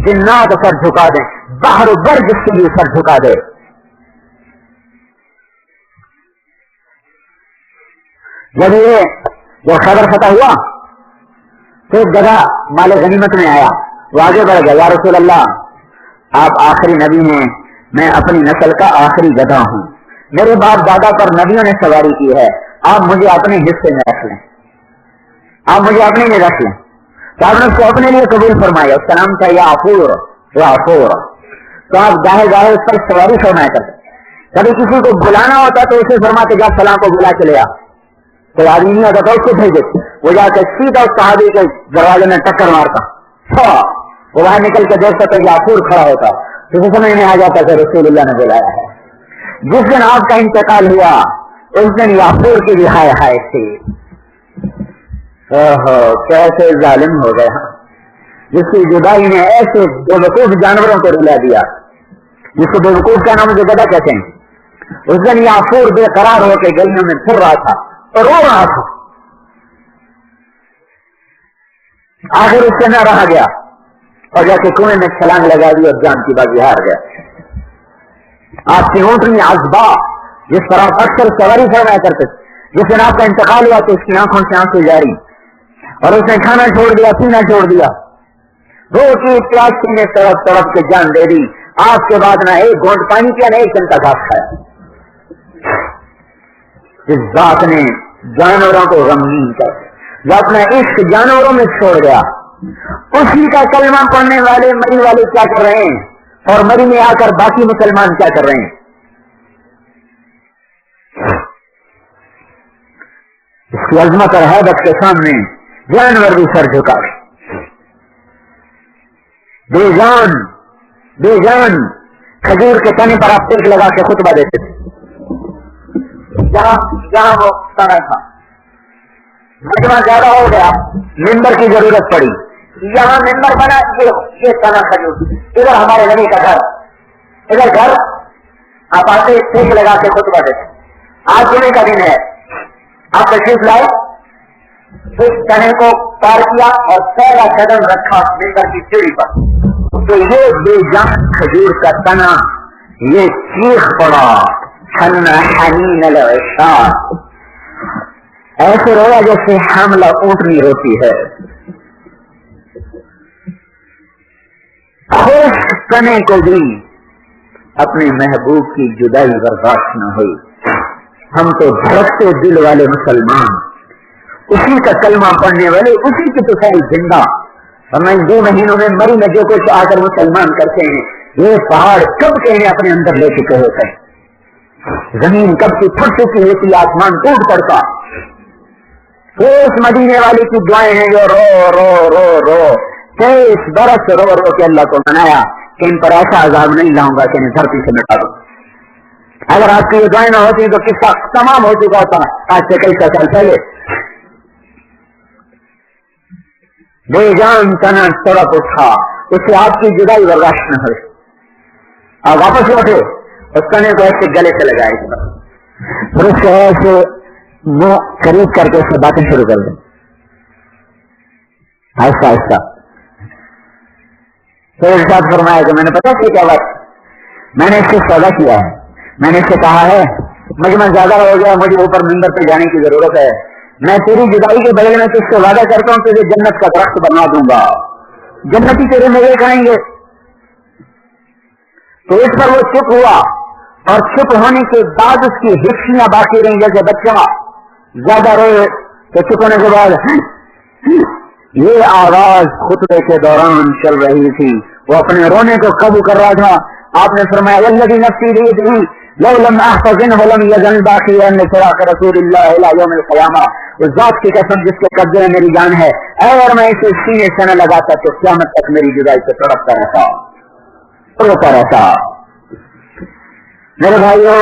جنات سر جھکا دیں, باہر بر جس کے لیے سر جھکا دے. جب یہ خبر فتح ہوا تو ایک جگہ مال غنیمت میں آیا, وہ آگے بڑھ گیا, یا رسول اللہ آپ آخری نبی ہیں, میں اپنی نسل کا آخری گدھا ہوں, میرے باپ دادا پر نبیوں نے سواری کی ہے, آپ مجھے اپنے حصے میں رکھ لیں, آپ مجھے اپنے میں رکھ لیں. تو آپ نے اس کو اپنے لیے قبول فرمایا. اس کا نام تھا یعفور. یعفور. تو آپ گاہے گاہے اس پر سواری فرمایا کرتے. کبھی کسی کو بلانا ہوتا تو اسے فرماتے جا فلاں کو بلا کے لے آ. کوئی آدمی نہیں ہوتا تو اس کو بھیج دیتے, وہ جا کے سیدھا اس صحابی کے دروازے میں ٹکر مارتا, وہ وہاں نکل کے دیکھتا تو یعفور کھڑا ہوتا, تو سمجھ میں آ جاتا کہ رسول اللہ نے بلایا ہے. جس دن آپ کا انتقال ہوا اس دن یعفور کی بھی ہائے ہائے تھی. کیسے ظالم ہو گیا, جس کی جدائی نے ایسے بیوقوف جانوروں کو رلا دیا، جس کو بیوقوف کا نام جو گدا کہتے ہیں. اس دن یافور بے قرار ہو کے گلیوں میں پھر رہا تھا اور رو رہا تھا. آخر اس سے نہ رہا گیا اور جا کے کنویں میں چھلانگ لگا دی اور جان کی بازی ہار گیا. آپ کی اونٹنی عذبا جس پر آپ اکثر سواری فرمایا کرتے تھے، جس دن آپ کا انتقال ہوا تو اس کی آنکھوں سے آنسو جاری اور اس نے کھانا چھوڑ دیا، پینا چھوڑ دیا، روٹی پیاسی نے تڑپ تڑپ کے جان دے دی. آپ کے بعد نہ ایک گھونٹ پانی پیا نہ ایک چمٹا گھاس کھایا. اس ذات نے جانوروں کو غمگین کر جو اپنا عشق جانوروں میں چھوڑ گیا، اسی کا کلمہ پڑھنے والے مری والے کیا کر رہے ہیں اور مری میں آ کر باقی مسلمان کیا کر رہے ہیں. اس کی عظمت اور حیبت کے سامنے جانور بھی سر جھکا. بے جان کھجور کے تنے پر آپ ٹیک لگا کے خطبہ دیتے تھے. جہاں وہ تنا تھا مجمع زیادہ ہو گیا، ممبر کی ضرورت پڑی. یہاں ممبر بنا یہ تنا کھجور، ادھر ہمارے نبی کا گھر، ادھر گھر آپ آتے ٹیک لگا کے خطبہ دیتے. آج جمعے کا دن ہے، آپ تشریف لائے، اس تنے کو پار کیا اور پہلا قدم رکھا ممبر کی سیڑھی پر، تو یہ بے جان کھجور کا تنا یہ چیخ پڑا حنین العشاق، ایسے رویا جیسے حاملہ اونٹنی روتی ہے. خشک تنے کو بھی اپنے محبوب کی جدائی برداشت نہ ہوئی. ہم تو دھڑکتے دل والے مسلمان، اسی کا کلمہ پڑھنے والے، اسی کی تو ساری زندہ. ہمیں 2 مہینوں میں مری میں جو کچھ آ کر مسلمان کرتے ہیں، یہ پہاڑ کب کے ہیں اپنے اندر لے چکے ہوتے ہیں. زمین کب کی پھٹ چکی ہوتی، آسمان ٹوٹ پڑتا. اس مدینے والی کی دعائیں ہیں جو رو رو رو رو 23 برس رو رو کے اللہ کو منایا کہ ان پر ایسا عذاب نہیں لاؤں گا کہ انہیں دھرتی سے مٹا دوں. اگر آپ کی یہ دعائیں نہ ہوتی تو قصہ تمام ہو چکا تھا آج سے کئی سال پہلے. بے جان تنا تڑپ اٹھا، اسے آپ کی جدائی برداشت نہ ہوئی. آپ واپس لوٹے، اس تنے کو ایسے گلے سے لگائے، پھر اس کو ایسے منہ قریب کر کے اس سے باتیں شروع کر دیں آہستہ آہستہ. پھر ارشاد فرمایا کہ میں نے پتا کیا بات، میں نے اس سے سودا کیا ہے، میں نے اس سے کہا ہے مجمع زیادہ ہو گیا، مجھے اوپر ممبر پہ جانے کی ضرورت ہے، میں تیری جدائی کے بدلے میں تجھ سے وعدہ کرتا ہوں تجھے جنت کا درخت بنا دوں گا، جنتی تیرے مزے کھائیں گے. تو اس پر وہ چپ ہوا اور چپ ہونے کے بعد اس کی ہچکیاں باقی رہیں جیسے بچہ زیادہ روئے تو چپ ہونے کے بعد یہ آواز خطبے کے دوران چل رہی تھی. وہ اپنے رونے کو قابو کر رہا تھا. آپ نے فرمایا والذی نفسی بیدہ لو لم احتضنہ لم یزل باقیا لفراق رسول اللہ الی یوم القیامہ، اس ذات کی قسم جس کے قبضے میں میری جان ہے، اگر میں اسے سینے سے نہ لگاتا تو قیامت تک میری جدائی سے تڑپتا رہتا روتا رہتا. میرے بھائیو،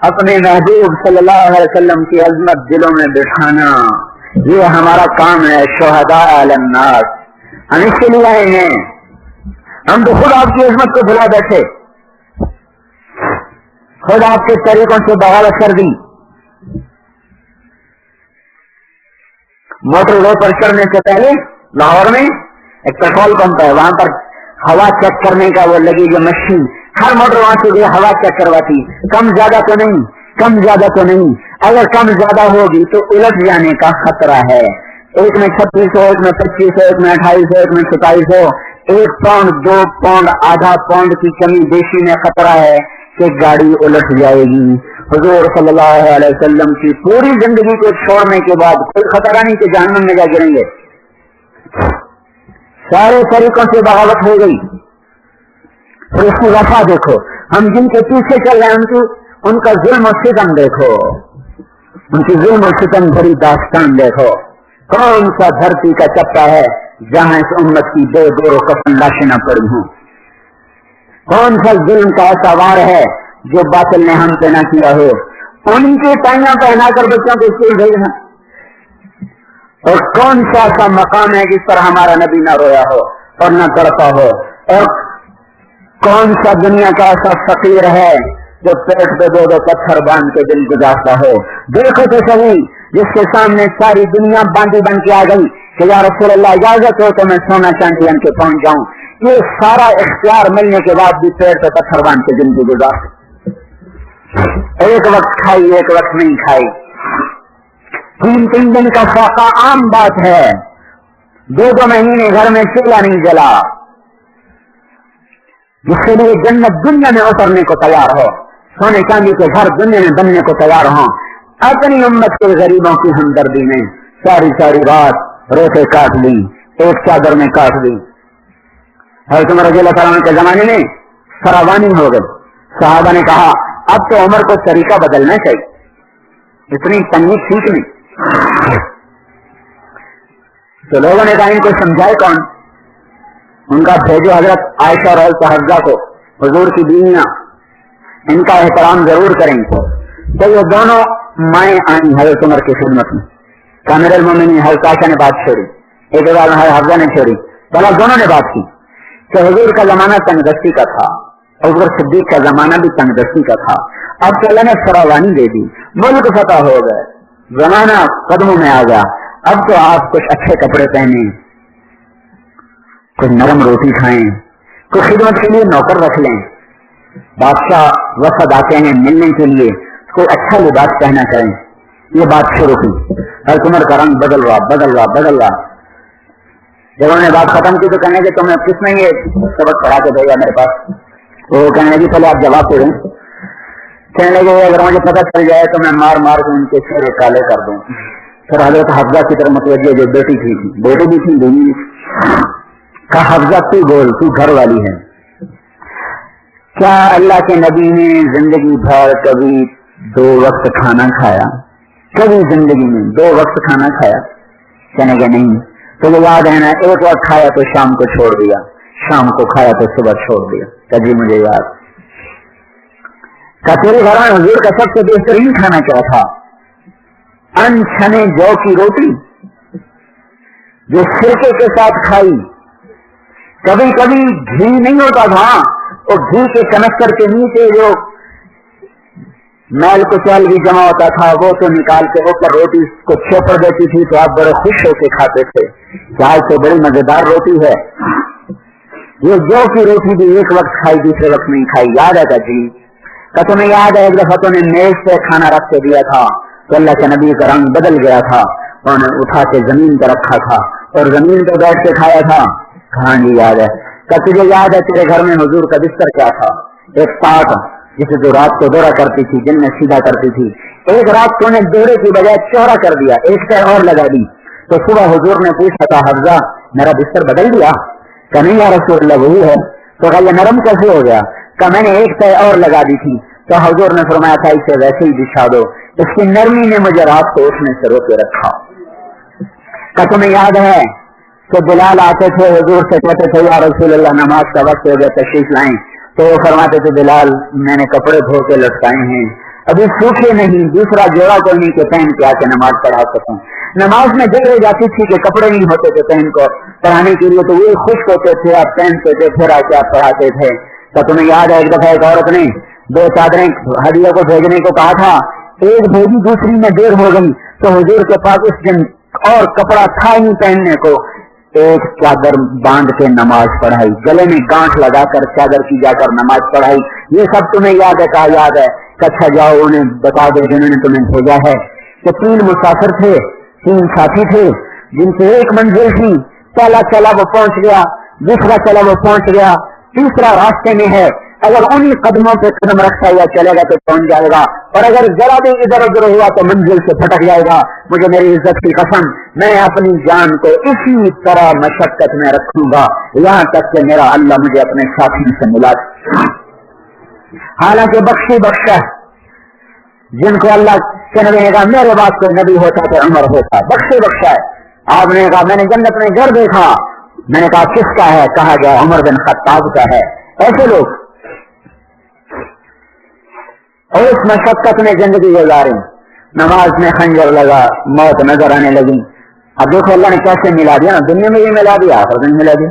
اپنے محبوب صلی اللہ علیہ وسلم کی عظمت دلوں میں بٹھانا یہ ہمارا کام ہے. شہداء علی الناس، ہم اس کے لیے آئے ہیں. ہم تو خود آپ کی عظمت کو بھلا بیٹھے، خود آپ کے طریقوں سے بغاوت کر دی. موٹر روڈ پر چڑھنے سے پہلے لاہور میں ایک پیٹرول پمپ ہے، وہاں پر ہوا چیک کرنے کا وہ لگی جو مشین، ہر موٹر وہاں سے جو ہوا چیک کرواتی، کم زیادہ تو نہیں، کم زیادہ تو نہیں. اگر کم زیادہ ہوگی تو الٹ جانے کا خطرہ ہے. ایک میں 36 ہو، ایک میں 25 ہو، ایک میں 28 ہو، ایک میں 27 ہو، 1 پاؤنڈ 2 پاؤنڈ آدھا پاؤنڈ کی کمی بیشی میں خطرہ ہے کہ گاڑی الٹ جائے گی. حضور صلی اللہ علیہ وسلم کی پوری زندگی کو چھوڑنے کے بعد کوئی خطرہ نہیں کہ جہنم میں جا گریں گے. سارے طریقوں سے بغاوت ہو گئی. اور اس کی وفا دیکھو، ہم جن کے پیچھے چل رہے ہیں ان کا ظلم و ستم دیکھو، ان کی ظلم و ستم بھری داستان دیکھو. کون سا دھرتی کا چپٹا ہے جہاں اس امت کی بے گور و کفن لاشیں نہ پڑی ہوں؟ کون سا ظلم کا ایسا وار ہے جو باطل نے ہم پہ نہ کیا ہو؟ ان کی ٹائیاں پہنا کر بچوں کو اسکول بھیجنا. اور کون سا ایسا مقام ہے جس پر ہمارا نبی نہ رویا ہو؟ اور نہ تڑپا ہو. اور کون سا دنیا کا ایسا فقیر ہے جو پیٹ پہ 2 پتھر باندھ کے دل گزارتا ہو؟ دیکھو تو صحیح جس کے سامنے ساری دنیا باندھی بن کے آ گئی کہ یا رسول اللہ اجازت ہو تو میں سونا چاندی ان کے پہنچ جاؤں. یہ سارا اختیار ملنے کے بعد بھی پیٹ پہ پتھر باندھ کے زندگی گزار. ایک وقت کھائی ایک وقت نہیں کھائی. 3 دن کا فاقہ عام بات ہے. 2 مہینے گھر میں چولہا نہیں جلا. جس کے لیے جنت دنیا میں اترنے کو تیار ہو, سونے چاندی کے گھر دنیا میں بننے کو تیار ہوں, اپنی امت کے غریبوں کی ہمدردی میں ساری رات روٹے کاٹ لی, ایک چادر میں کاٹ دی. حضرت عمر رضی اللہ تعالیٰ کے زمانے میں فراوانی ہو گئی. صحابہ نے کہا اب تو عمر کو طریقہ بدلنا چاہیے, اتنی تنگی ٹھیک نہیں. تو لوگوں نے کہا ان کو سمجھائے کون؟ ان کا بھیجو حضرت عائشہ اور حضرت حفصہ کو, حضور کی بیویاں, ان کا احترام ضرور کریں. تو یہ دونوں مائیں آئیں حضرت عمر کی خدمت میں. امیر المومنین حضرت عائشہ نے بات چھوڑی, ایک بار حضرت حفصہ نے چھوڑی, بلا دونوں نے بات کی کہ حضور کا زمانہ تنگ دستی کا تھا, حضور صدیق کا زمانہ بھی تنگ دستی کا تھا. اب تو اللہ نے فراوانی دے دی, ملک فتح ہو گئے, زمانہ قدموں میں آ گیا. اب تو آپ کچھ اچھے کپڑے پہنیں, کچھ نرم روٹی کھائیں, کچھ خدمت کے لیے نوکر رکھ لیں. بادشاہ وفد آتے ہیں ملنے کے لیے, کوئی اچھا لباس پہنا کریں. یہ بات شروع کی. حضرت عمر کا رنگ بدل رہا. جب انہوں نے بات ختم کی تو کہنے کہ تمہیں کس نے یہ سبق پڑھا کے بھیجا میرے پاس؟ وہ کہنے لگی پہلے آپ جواب دے دیں. کہنے لگے اگر مجھے پتہ چل جائے تو میں مار کے ان کے چہرے کالے کر دوں. پھر حضرت حفصہ کی طرف متوجہ جو بیٹی تھی, بیٹی بھی تھی, بیوی کہا حفصہ تو بول, تو گھر والی ہے, کیا اللہ کے نبی نے زندگی بھر کبھی 2 وقت کھانا کھایا؟ کبھی زندگی میں 2 وقت کھانا کھایا؟ کہنے کہ نہیں. تو وہ یاد ہے نا, ایک وقت کھایا تو شام کو چھوڑ دیا, شام کو کھایا تو صبح چھوڑ دیا. کہ جی مجھے یاد. کہ تیرے گھر میں حضور کا سب سے بہترین کھانا کیا تھا؟ ان چھنے جو کی روٹی جو سرکے کے ساتھ کھائی. کبھی کبھی گھی نہیں ہوتا تھا, اور گھی کے کنکر کے نیچے جو میل کچال بھی جمع ہوتا تھا وہ تو نکال کے اوپر روٹی کو چھوپڑ دیتی تھی تو آپ بڑے خوش ہو کے کھاتے تھے. آج تو بڑی مزیدار روٹی ہے. یہ جو کی روٹی بھی ایک وقت کھائی دوسرے وقت نہیں کھائی. یاد ہے جی؟ کہ تمہیں یاد ہے ایک دفعہ تو نے میز پہ کھانا رکھ کے دیا تھا تو اللہ کے نبی کا رنگ بدل گیا تھا, انہوں نے اٹھا کے زمین پہ رکھا تھا اور زمین پہ بیٹھ کے کھایا تھا. ہاں جی یاد ہے. کہ تجھے یاد ہے تیرے گھر میں حضور کا بستر کیا تھا؟ ایک پاٹ جسے جو رات کو دورہ کرتی تھی, دن میں سیدھا کرتی تھی. ایک رات تو نے دورے کی بجائے چوڑا کر دیا, ایک طے اور لگا دی. تو صبح حضور نے پوچھا تھا حفصہ میرا بستر بدل دیا؟ کہ نہیں یا رسول اللہ وہی ہے. تو کہا یہ نرم کیسے ہو گیا؟ کہ میں نے ایک طے اور لگا دی تھی. تو حضور نے فرمایا تھا اسے ویسے ہی بچھا دو, اس کی نرمی نے مجھے رات کو اٹھنے سے روکے رکھا. کہ تمہیں یاد ہے کہ بلال آتے تھے حضور سے کہتے تھے یا رسول اللہ نماز کا وقت ہو گیا تشریف لائیں, تو وہ فرماتے تھے بلال میں نے کپڑے دھو کے لٹکائے ہیں, ابھی سوکھے نہیں, دوسرا جوڑا کوئی نہیں کہ پہن کے آ کے نماز پڑھا سکوں. نماز میں دیر ہو جاتی تھی کہ کپڑے نہیں ہوتے تھے پہن کو پڑھانے کے لیے, تو وہ خوش ہوتے تھے, آپ پہنتے تھے, پھر آ کے آپ پڑھاتے تھے. تو تمہیں یاد ہے ایک دفعہ ایک عورت نے 2 چادریں ہدیہ کو بھیجنے کو کہا تھا, ایک بھیجی دوسری میں دیر ہو گئی, تو حضور کے پاس اس دن اور کپڑا تھا ہی پہننے کو, ایک چادر باندھ کے نماز پڑھائی, گلے میں گانٹھ لگا کر چادر کی جا کر نماز پڑھائی. یہ سب تمہیں یاد ہے؟ کہا یاد ہے. اچھا جاؤ انہیں بتا دو جنہوں نے تمہیں بھیجا ہے کہ 3 مسافر تھے, 3 ساتھی تھے جن سے ایک منزل تھی, پہلا چلا وہ پہنچ گیا, دوسرا چلا وہ پہنچ گیا, تیسرا راستے میں ہے. اگر انہی قدموں پہ قدم رکھتا ہوا چلے گا تو پہنچ جائے گا, اور اگر ذرا بھی ادھر ادھر ہوا تو منزل سے پھٹک جائے گا. مجھے میری عزت کی قسم, میں اپنی جان کو اسی طرح مشقت میں رکھوں گا یہاں تک کہ میرا اللہ مجھے اپنے ساتھی سے ملا. حالانکہ بخشا جن کو اللہ کہنے گا میرے بعد کوئی نبی ہوتا تو عمر ہوتا, بخشا ہے. آپ نے کہا میں نے جنت میں گھر دیکھا, میں نے کہا کس کا ہے؟ کہا گیا عمر بن خطاب کا ہے. ایسے لوگ اور اس مشقت میں زندگی گزاریں, نماز میں خنجر لگا, موت نظر آنے لگی. اب دیکھو اللہ نے کیسے ملا دیا نا, دنیا میں بھی ملا دیا, آخر میں ملا دیا.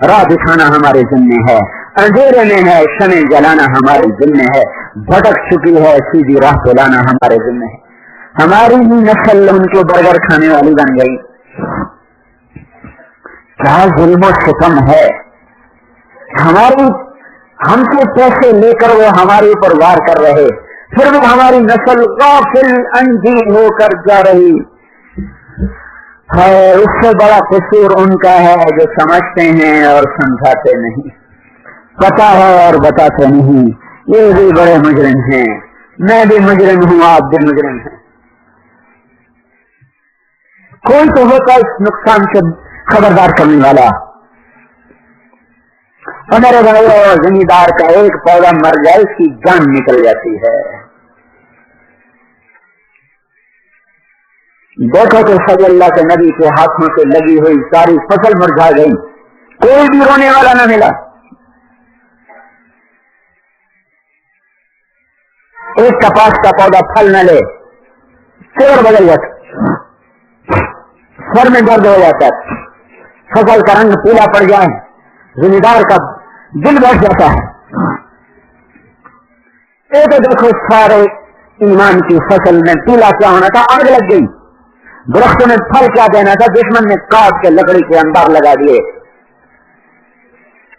راہ دکھانا ہمارے ذمے ہے، اندھیرے میں ہے شمع جلانا ہمارے ذمے ہے، بھٹک چکی ہے سیدھی راہ پہ لانا ہمارے ذمے ہے۔ ہماری ہی نسل ان کے برگر کھانے والی بن گئی۔ کیا ظلم و ستم ہے! ہم سے پیسے لے کر وہ ہمارے اوپر وار کر رہے، پھر بھی ہماری نسل غافل اندھی ہو کر جا رہی ہے۔ اس سے بڑا قصور ان کا ہے جو سمجھتے ہیں اور سمجھاتے نہیں، پتا ہے اور بتاتے نہیں۔ یہ بھی بڑے مجرم ہیں، میں بھی مجرم ہوں، آپ بھی مجرم ہیں۔ کوئی تو ہوتا اس نقصان سے خبردار کرنے والا۔ اور میرے بھائی اور زمیندار کا ایک پودا مر جائے اس کی جان نکل جاتی ہے۔ دیکھو کہ صلی اللہ کے نبی کے ہاتھوں سے لگی ہوئی ساری فصل مرجھا گئی، کوئی بھی رونے والا نہ ملا۔ ایک کپاس کا پودا پھل نہ لے، سر بدل جاتا، سر میں درد ہو جاتا ہے، فصل کا رنگ پیلا پڑ جائے، زمیندار کا دل بیٹھ جاتا ہے۔ یہ تو دیکھو سارے ایمان کی فصل میں پیلا کیا ہونا تھا، آگ لگ گئی۔ درختوں میں پھل کیا دینا تھا، دشمن نے کاٹ کے لکڑی کے انبار لگا دیے،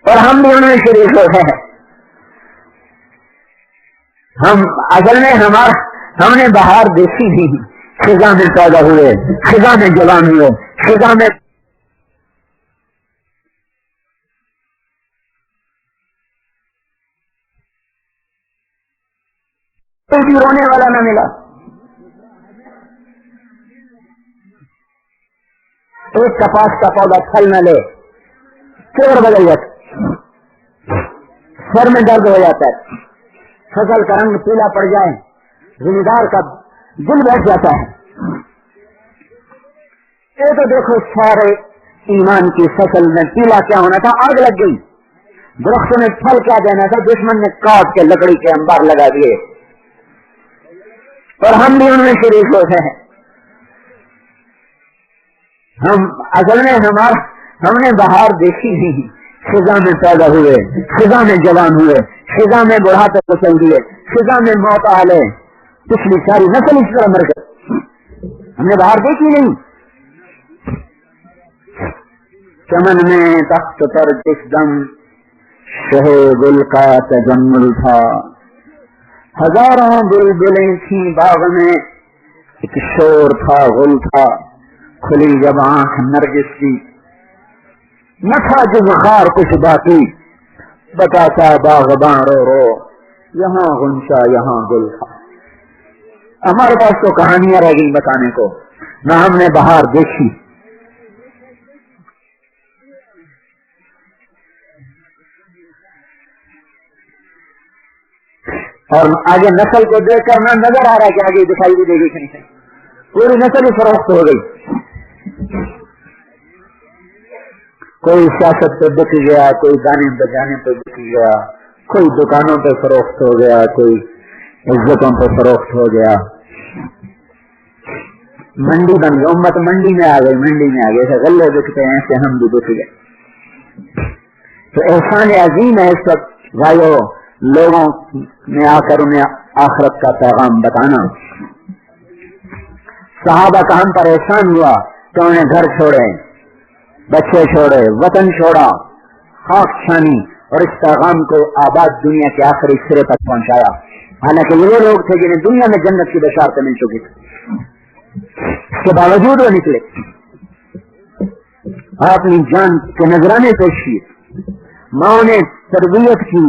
اور ہم بھی ان میں شریک ہوتے ہیں۔ ہم اصل میں ہم نے بہار دیکھی تھی، خزاں میں پیدا ہوئے، خزاں میں جوان ہوئے، خزاں میں کوئی بھی رونے والا نہ ملا۔ ایک کپاس کا پودا پھل نہ لے، چور بدل جاتا، سر میں درد ہو جاتا ہے، فصل کا رنگ پیلا پڑ جائے، زمیندار کا دل بیٹھ جاتا ہے۔ یہ تو دیکھو سارے ایمان کی فصل میں پیلا کیا ہونا تھا، آگ لگ گئی۔ درختوں میں پھل کیا دینا تھا، دشمن نے کاٹ کے لکڑی کے انبار لگا دیے، اور ہم بھی ان میں شریک ہوتے ہیں۔ ہم اصل میں ہم نے بہار دیکھی تھی، خزاں میں پیدا ہوئے، خزاں میں جوان ہوئے، خزاں میں بڑھاپے کو چل دیے، خزاں میں موت آ لے، پچھلی ساری نسل اس طرح مر گئی۔ ہم نے بہار دیکھی نہیں۔ چمن میں تخت پر جس دم شہ گل کا تجمل تھا، ہزاروں بلبلیں تھیں باغ میں، ایک شور تھا غل تھا، کھلی جب آنکھ نرگس کی، نہ تھا جز خار کچھ باقی، بتاتا باغباں رو رو، یہاں غنچہ یہاں گل تھا۔ ہمارے پاس تو کہانیاں رہ گئی بتانے کو، نہ ہم نے بہار دیکھی۔ اور آگے نسل کو دیکھ کر نہ نظر آ رہا ہے کہ آگے دکھائی بھی دے گی کہ نہیں، پوری نسل ہی فروخت ہو گئی۔ کوئی سیاست پہ بک گیا، کوئی گانے بجانے پہ بک گیا، کوئی دکانوں پہ فروخت ہو گیا، کوئی عزتوں پہ فروخت ہو گیا۔ منڈی بن گئی، امت منڈی میں آ گئی، منڈی میں آ گئی، ایسے غلے بکتے ہیں، ایسے ہم بھی بک گئے۔ تو احسان عظیم ہے اس وقت بھائیو لوگوں میں آ کر انہیں آخرت کا پیغام بتانا۔ صحابہ کا ہم پر احسان ہوا کہ انہوں نے گھر چھوڑے، بچے چھوڑے، وطن چھوڑا، خاک چھانی، اور اس پیغام کو آباد دنیا کے آخری سرے تک پہنچایا۔ حالانکہ یہ وہ لوگ تھے جنہیں دنیا میں جنت کی بشارتیں مل چکی تھی، اس کے باوجود وہ نکلے اور اپنی جان کے نذرانے پیش کیے، ماں نے تربیت کی۔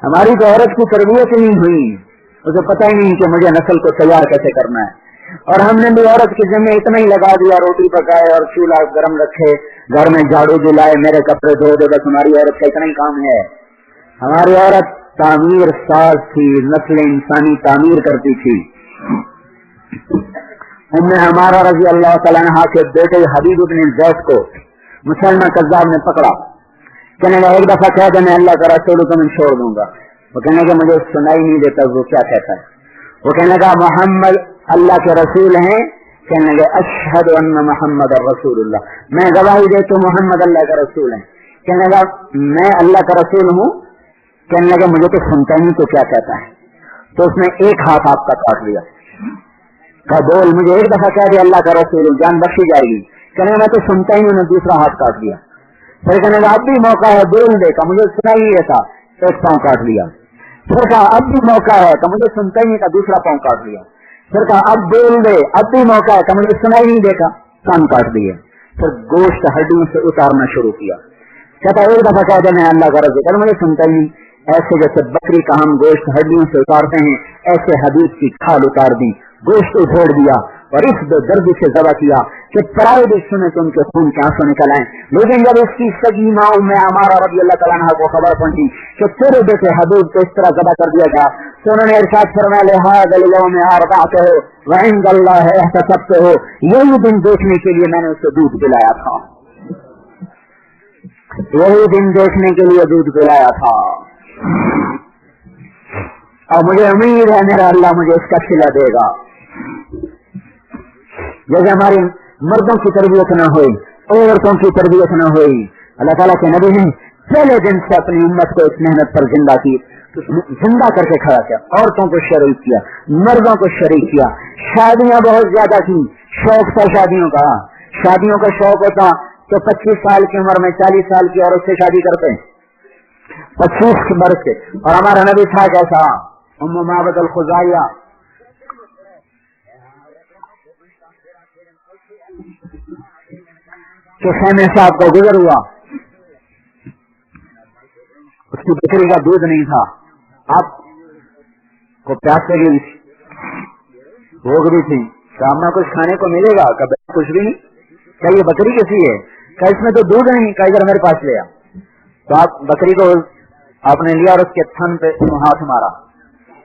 ہماری تو عورت کی تربیت ہی نہیں ہوئی، اسے پتہ ہی نہیں کہ مجھے نسل کو تیار کیسے کرنا ہے، اور ہم نے بھی عورت کے ذمہ اتنا ہی لگا دیا، روٹی پکائے اور چولہا گرم رکھے، گھر میں جھاڑو دلائے، میرے کپڑے دھو دے، بس ہماری عورت کا اتنا ہی کام ہے۔ ہماری عورت تعمیر ساز تھی، نسل انسانی تعمیر کرتی تھی۔ ہمارا رضی اللہ تعالیٰ عنہ کے بیٹے حبیب بن زید کو مسلمہ کذاب نے پکڑا، کہنے لگا ایک دفعہ کہہ دے میں اللہ کا رسول کو میں چھوڑ دوں گا۔ وہ کہنے کہ مجھے سنائی نہیں دیتا وہ کیا کہتا ہے۔ وہ کہنے لگا محمد اللہ کے رسول ہیں، کہنے لگے اشہد ان محمد رسول اللہ، میں گواہی دے تو محمد اللہ کا رسول ہے. کہنے لگا میں اللہ کا رسول ہوں. کہنے لگا مجھے تو سنتا نہیں تو کیا کہتا ہے. تو اس نے ایک ہاتھ آپ کا کاٹ لیا. کہا بول، مجھے ایک دفعہ کہہ دیا اللہ کا رسول ہوں، جان بخشی جائے گی. کہنے لگا میں تو سنتا ہی نہیں. دوسرا ہاتھ کاٹ لیا. پھر کہنے لگا اب بھی موقع ہے بول دے کا، مجھے سنا ہی نہیں تھا. ایک پاؤں کاٹ لیا. پھر کہا اب بھی موقع ہے کہ مجھے سنتا ہی نہیں تھا. دوسرا پاؤں کاٹ لیا. پھر کہا اب بول دے، اب بھی موقع ہے کہ مجھے سنا ہی نہیں دیکھا. کان کاٹ دیے. پھر گوشت ہڈیوں سے اتارنا شروع کیا. کہتا ایک دفعہ کہہ دے میں اللہ کا رسول، کہ مجھے سنتا ہی نہیں. ایسے جیسے بکری کا ہم گوشت ہڈیوں سے اتارتے ہیں، ایسے حدیث کی کھال اتار دی، گوشت ادھیڑ دیا اور اس درد سے ذبح کیا کہ پرائے بھی سنے تو ان کے خون کے آنسو نکل آئے. لیکن جب اس کی سگی ماں میں ہمارا رضی اللہ تعالیٰ عنہ کو خبر پہنچی کہ تیرے بیٹے حبیب کو اس طرح ذبح کر دیا گیا، تو انہوں نے ارشاد فرمایا لہذا اليوم ارضعته وعند الله احتسبته، یہی دن دیکھنے کے لیے میں نے اسے دودھ پلایا تھا، یہی دن دیکھنے کے لیے دودھ پلایا تھا. اور مجھے امید ہے میرا اللہ مجھے اس کا صلہ دے گا. جیسے ہماری مردوں کی تربیت نہ ہوئی، عورتوں کی تربیت نہ ہوئی، اللہ تعالیٰ کے نبی نے پہلے دن سے اپنی امت کو اس محنت پر زندہ کی، زندہ کر کے کھڑا کیا. عورتوں کو شریک کیا، مردوں کو شریک کیا. شادیاں بہت زیادہ کی، شوق تھا شادیوں کا. شادیوں کا شوق ہوتا تو 25 سال کی عمر میں 40 سال کی عورت سے شادی کرتے ہیں، 25 برس کے. اور ہمارا نبی تھا کیسا؟ ام معبد الخزاعیہ، کہ خیمے صاحب کو گزر ہوا، اس کی بکری کا دودھ نہیں تھا، آپ کو پیاس لگی ہوئی تھی، بھوک بھی تھی، سامنا کچھ کھانے کو ملے گا؟ کبھی کچھ بھی نہیں. کیا یہ بکری کیسی ہے؟ کہ اس میں تو دودھ نہیں. کہ ادھر میرے پاس لیا. تو آپ بکری کو آپ نے لیا اور اس کے تھن پہ ہاتھ مارا،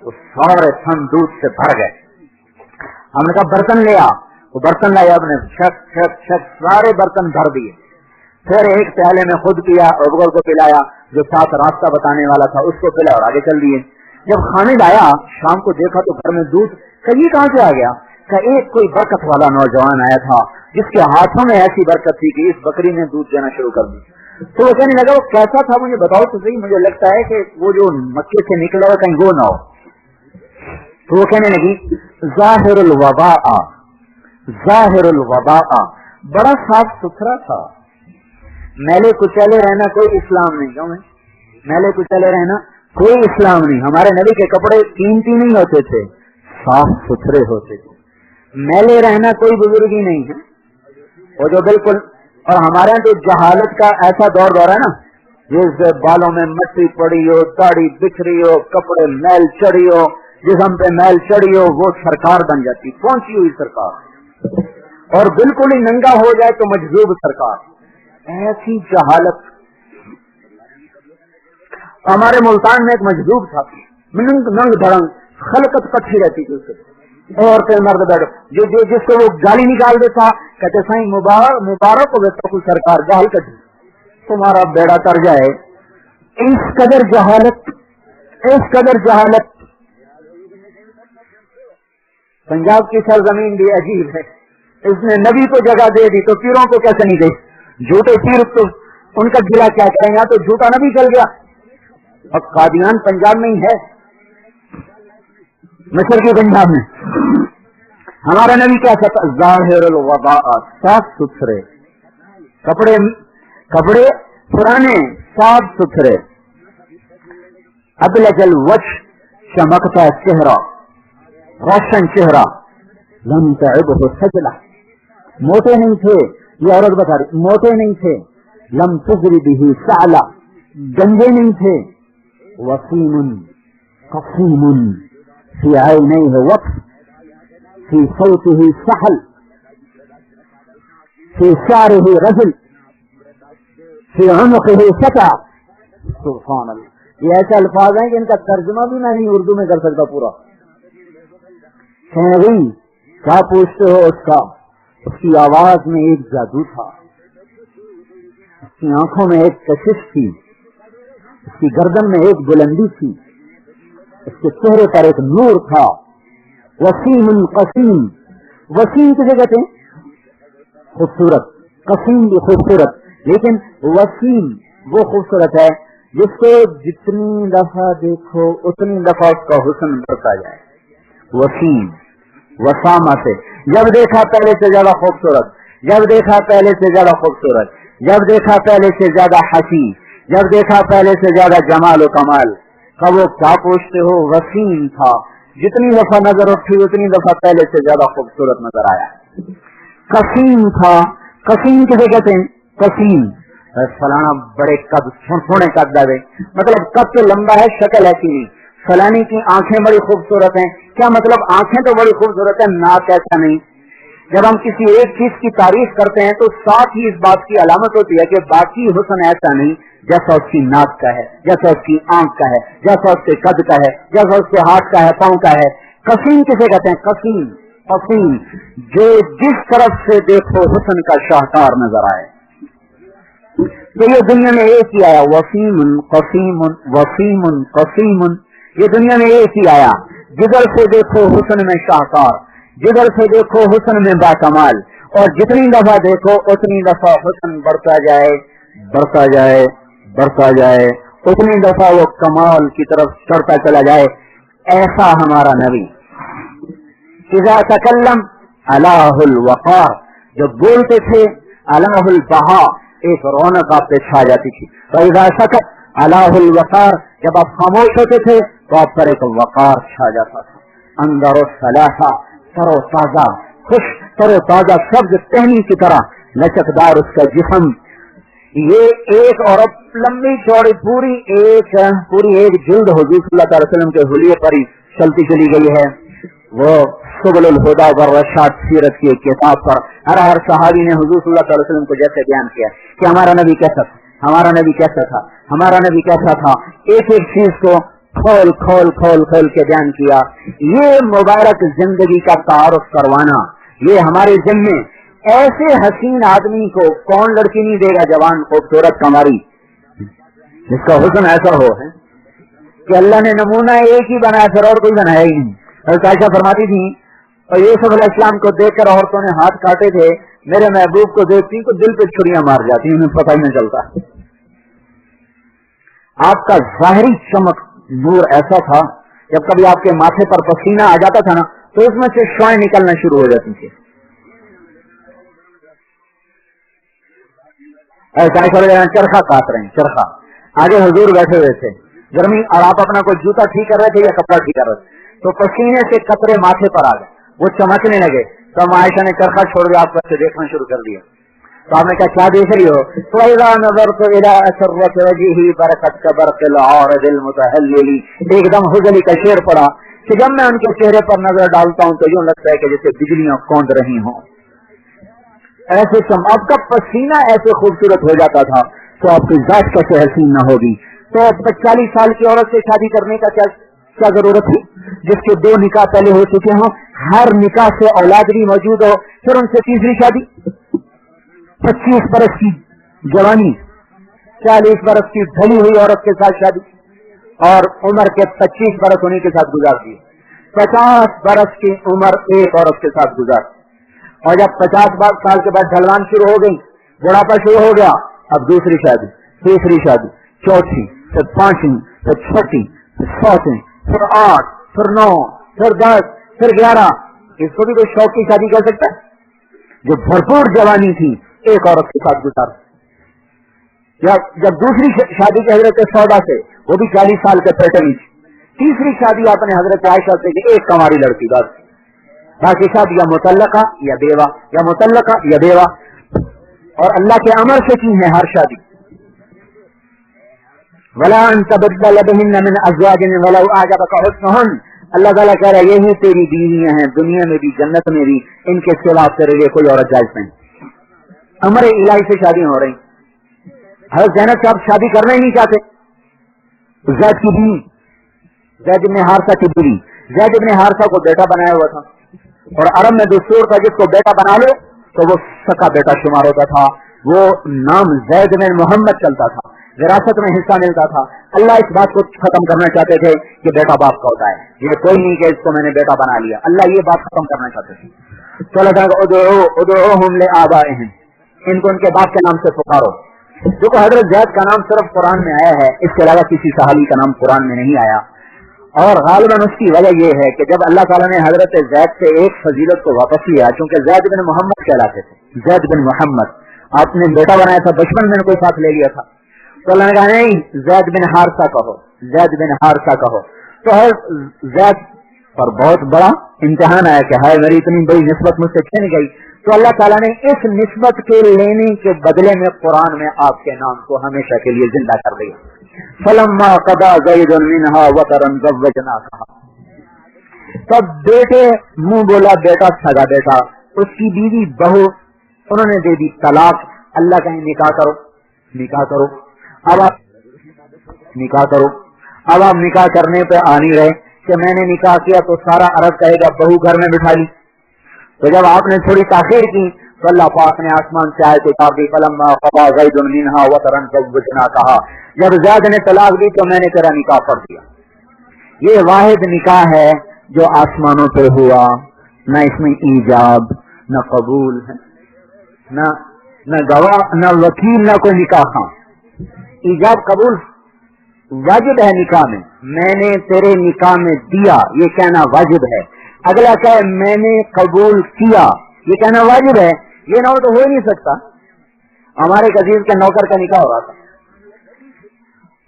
اس سارے تھن دودھ سے بھر گئے. ہم نے کہا برتن لیا، وہ برتن لایا، آپ نے شک شک شک سارے برتن بھر دیے. پھر ایک پیالے میں خود پیا اور بغل کو پلایا، جو ساتھ راستہ بتانے والا تھا اس کو پلایا اور آگے چل دیے. جب خامد آیا شام کو دیکھا تو گھر میں دودھ، کہ یہ کہاں سے آ گیا؟ کہ ایک کوئی برکت والا نوجوان آیا تھا جس کے ہاتھوں میں ایسی برکت تھی کہ اس بکری نے دودھ دینا شروع کر دی. تو وہ کہنے لگا وہ کیسا تھا مجھے بتاؤ تو صحیح، مجھے لگتا ہے کہ وہ جو مکے سے نکلا ہوا کہیں وہ نہ ہو. تو وہ کہنے لگی ظاہر الوباء، ظاہر الوباء، بڑا صاف ستھرا تھا. میلے کچیلے رہنا کوئی اسلام نہیں. کیوں میلے کچیلے رہنا کوئی اسلام نہیں. ہمارے نبی کے کپڑے قیمتی نہیں ہوتے تھے، صاف ستھرے ہوتے تھے. میلے رہنا کوئی بزرگی نہیں ہے. وہ جو بالکل، اور ہمارے یہاں تو جہالت کا ایسا دور ہے نا، جس بالوں میں مٹی پڑی ہو، داڑھی بکھری ہو، کپڑے میل چڑھی ہو، جسم پہ میل چڑھی ہو، وہ سرکار بن جاتی، پہنچی ہوئی سرکار. اور بالکل ہی ننگا ہو جائے تو مجذوب سرکار. ایسی جہالت. ہمارے ملتان میں ایک مجذوب تھا، ننگ دھڑنگ، خلقت کٹھی رہتی تھی اس سے، عورتیں مرد بیٹھ جس کو وہ گالی نکال دیتا، کہتے سائیں مبارک ہو تو سرکار گال کٹھی، تمہارا بیڑا کر جائے. اس قدر جہالت، اس قدر جہالت. پنجاب کی سرزمین بھی عجیب ہے، اس نے نبی کو جگہ دے دی تو پیروں کو کیسے نہیں دے؟ جھوٹے پیر تو ان کا گلا کیا کریں گے؟ تو جھوٹا نبی چل گیا. اب قادیان پنجاب میں ہی ہے، مصر کے پنجاب میں. ہمارا نبی کیا تھا؟ ظاہر الوباء، صاف ستھرے کپڑے پرانے صاف ستھرے. ابلج الوجه، چمکتا چہرہ، روشن چہرہ. لم تعبه سجلہ، موٹے نہیں تھے. یہ عورت بتا رہی موٹے نہیں تھے. لم تجری به سعلہ، گنجے نہیں تھے. وسیم قسیم، فی عینیہ وقف، فی صوتہ سحل، فی شعرہ رجل، فی عنقہ سطع. سبحان اللہ. یہ ایسے الفاظ ہیں کہ ان کا ترجمہ بھی میں نہیں اردو میں کر سکتا پورا. کیا پوچھتے ہو اس کا؟ اس کی آواز میں ایک جادو تھا، اس کی آنکھوں میں ایک کشش تھی، اس کی گردن میں ایک بلندی تھی، اس کے چہرے پر ایک نور تھا. وسیم قسیم، وسیم کسے کہتے ہیں؟ خوبصورت. قسیم بھی خوبصورت, لیکن وسیم وہ خوبصورت ہے جس کو جتنی دفعہ دیکھو اتنی دفعہ اس کا حسن بڑھتا جائے. وسیم وسامہ سے, جب دیکھا پہلے سے زیادہ خوبصورت, جب دیکھا پہلے سے زیادہ خوبصورت, جب دیکھا پہلے سے زیادہ حسین, جب دیکھا پہلے سے زیادہ جمال و کمال. کا وہ کیا پوچھتے ہو, وسیم تھا, جتنی دفعہ نظر اٹھی اتنی دفعہ پہلے سے زیادہ خوبصورت نظر آیا. قسیم تھا. قسیم کسے کہتے ہیں؟ قسیم فلانا بڑے قد, سونے قد دے, مطلب قد تو لمبا ہے, شکل ایسی نہیں. فلانی کی آنکھیں بڑی خوبصورت ہیں, کیا مطلب آنکھیں تو بڑی خوبصورت ہیں, ناک ایسا نہیں. جب ہم کسی ایک چیز کی تعریف کرتے ہیں تو ساتھ ہی اس بات کی علامت ہوتی ہے کہ باقی حسن ایسا نہیں جیسا اس کی ناک کا ہے, جیسا اس کی آنکھ کا ہے, جیسا اس کے قد کا ہے, جیسا اس کے ہاتھ کا ہے, پاؤں کا ہے. قسیم کسے کہتے ہیں؟ قسیم. قسیم جو جس طرف سے دیکھو حسن کا شاہکار نظر آئے. تو یہ دنیا میں ایک ہی آیا, وسیم قسیم وسیم قسیم. یہ دنیا میں ایک ہی آیا, جدھر سے دیکھو حسن میں شاہکار, جدھر سے دیکھو حسن میں باکمال, اور جتنی دفعہ دیکھو اتنی دفعہ حسن بڑھتا جائے بڑھتا جائے بڑھتا جائے, اتنی دفعہ وہ کمال کی طرف چڑھتا چلا جائے. ایسا ہمارا نبی. اذا تکلم الہ الوقار, جب بولتے تھے الہ البہا, ایک رونق آپ پہ چھا جاتی تھی. فاذا سکت الہ الوقار, جب آپ خاموش ہوتے تھے تو آپ پر ایک وقار چھا جاتا تھا. اندر الصلاحہ, تر و تازہ, خوش تر و تازہ سبز ٹہنی کی طرح لچکدار اس کا جسم. یہ ایک عورت لمبی چوڑی پوری ایک جلد حضور صلی اللہ علیہ وسلم کے حلیے پر ہی چلتی چلی گئی ہے. وہ سبل الہدا والرشاد سیرت کی کتاب پر ہر صحابی نے حضور صلی اللہ علیہ وسلم کو جیسے بیان کیا کہ ہمارا نبی کیسا تھا, ہمارا نبی کیسا تھا, ہمارا نبی کیسا تھا, ایک ایک چیز کو کھول کھول کھول کھول کے بیان کیا. یہ مبارک زندگی کا تعارف کروانا یہ ہمارے ذمے. ایسے حسین آدمی کو کون لڑکی نہیں دے گا, جوان خوبصورت کماری, جس کا حسن ایسا ہو ہے کہ اللہ نے نمونہ ایک ہی بنایا, پھر اور کوئی بنایا ہی نہیں. حضرت عائشہ فرماتی تھی اور یوسف علیہ السلام کو دیکھ کر عورتوں نے ہاتھ کاٹے تھے, میرے محبوب کو دیکھتی تو دل پہ چھریاں مار جاتی, انہیں پتہ ہی نہیں چلتا. آپ کا ظاہری چمک نور ایسا تھا, جب کبھی آپ کے ماتھے پر پسینہ آ جاتا تھا نا تو اس میں سے شوائیں نکلنا شروع ہو جاتی تھی. چرخا کاٹ رہے ہیں, چرخا. آگے حضور بیٹھے ہوئے تھے گرمی, اور آپ اپنا کوئی جوتا ٹھیک کر رہے تھے یا کپڑا ٹھیک کر رہے تھے, تو پسینے سے قطرے ماتھے پر آ گئے, وہ چمکنے لگے. تو عائشہ نے چرخا چھوڑ دیا, آپ کو دیکھنا شروع کر دیا. تو آپ نے کہا کیا دیکھ رہی ہو؟ فَإِذَا نَظَرْتُ إِلَىٰ أَسَرَّةِ وَجْهِهِ بَرَكَتْ كَبَرْقِ الْعَارِضِ الْمُتَهَلِّلِ. ایک دم حضلی کا شعر پڑا کہ جب میں ان کے چہرے پر نظر ڈالتا ہوں تو یوں لگتا ہے کہ جیسے بجلیاں کوند رہی ہوں. ایسے آپ کا پسینہ ایسے خوبصورت ہو جاتا تھا تو آپ کی ذات کیسے حسین نہ ہوگی. تو 40 سال کی عورت سے شادی کرنے کا کیا ضرورت ہے, جس کے 2 نکاح پہلے ہو چکے ہوں, ہر نکاح سے اولاد بھی موجود ہو, پھر ان سے تیسری شادی. 25 برس کی جوانی, 40 برس کی ڈھلی ہوئی عورت کے ساتھ شادی, اور عمر کے 25 برس انہیں کے ساتھ گزار دیے. 50 برس کی عمر ایک عورت کے ساتھ گزار, اور جب 50 سال کے بعد ڈھلوان شروع ہو گئی, بڑھاپا شروع ہو گیا, اب دوسری شادی, تیسری شادی, چوتھی, پھر 5ویں, پھر 6ٹھی, پھر 7ویں, پھر 8, پھر 9, پھر 10, پھر 11. اس کو بھی کوئی شوق کی شادی کہہ سکتا ہے؟ جو بھرپور جوانی تھی ایک عورت کے ساتھ گزار. جب دوسری شادی کی حضرت سودا سے, وہ بھی 40 سال کے پیٹرن تھی. تیسری شادی آپ نے حضرت عائشہ سے کی, ایک کماری لڑکی بس. باقی شادی یا متعلقہ یا بیوہ, یا متعلقہ یا بیوہ, اور اللہ کے امر سے کی ہے ہر شادی. وَلَا أَن تَبَدَّلَ بِهِنَّ مِنْ أَزْوَاجٍ وَلَوْ أَعْجَبَكَ حُسْنُهُنَّ. اللہ تعالیٰ کہہ رہا ہے یہی تیری بیویاں ہیں, دنیا میں بھی جنت میں بھی, ان کے سوا تیرے لیے کوئی عورت جائز نہیں. امر الہی سے شادی ہو رہی. حضرت زینب صاحب شادی کرنا ہی نہیں چاہتے. زید کی بیوی, زید بن حارثہ کی بیوی, زید بن حارثہ کو بیٹا بنایا ہوا تھا, اور عرب میں دستور تھا جس کو بیٹا بنا لو تو وہ سکا بیٹا شمار ہوتا تھا. وہ نام زید بن محمد چلتا تھا, وراثت میں حصہ ملتا تھا. اللہ اس بات کو ختم کرنا چاہتے تھے کہ بیٹا باپ کا ہوتا ہے, یہ کوئی نہیں کہ اس کو میں نے بیٹا بنا لیا. اللہ یہ بات ختم کرنا چاہتے تھے. تو اللہ تعالیٰ ادعوہم لآبائہم، ان کو ان کے باپ کے نام سے پکارو. دیکھو حضرت زید کا نام صرف قرآن میں آیا ہے، اس کے علاوہ کسی صحابی کا نام قرآن میں نہیں آیا. اور غالباً اس کی وجہ یہ ہے کہ جب اللہ تعالیٰ نے حضرت زید سے ایک فضیلت کو واپس لیا، چونکہ زید بن محمد کہلاتے تھے، زید بن محمد آپ نے بیٹا بنایا تھا، بچپن میں کوئی ساتھ لے لیا تھا، تو اللہ نے کہا نہیں زید بن حارثہ کہو، زید بن حارثہ کہو. تو زید پر بہت بڑا امتحان آیا کہ ہائے میری اتنی بڑی نسبت مجھ سے چھن گئی. تو اللہ تعالیٰ نے اس نسبت کے لینے کے بدلے میں قرآن میں آپ کے نام کو ہمیشہ کے لیے زندہ کر دیا. فلما قضى زید منها وطرا زوجناها. تب بیٹے منہ بولا بیٹا سگا بیٹا، اس کی بیوی بہو انہوں نے دے دی طلاق. اللہ کہیں نکاح کرو نکاح کرو. اب آپ نکاح کرو. اب آپ نکاح کرنے پہ آ نہیں رہے کہ میں نے نکاح کیا تو سارا عرب کہے گا بہو گھر میں بٹھا لی. تو جب آپ نے تھوڑی تاخیر کی تو اللہ پاک نے آسمان سے آئے تو فلما قضى زید منها وطرا زوجناها. جب زید نے طلاق دی تو میں نے تیرا نکاح پڑھ دیا. یہ واحد نکاح ہے جو آسمانوں پہ ہوا، نہ اس میں ایجاب نہ قبول ہے، نہ گواہ نہ وکیل نہ کوئی نکاح خاں. ایجاب قبول واجب ہے نکاح میں نے تیرے نکاح میں دیا یہ کہنا واجب ہے. اگلا کہ میں نے قبول کیا یہ کہنا واجب ہے. یہ نہ ہو تو ہو ہی نہیں سکتا. ہمارے عزیز کے نوکر کا نکاح ہو رہا تھا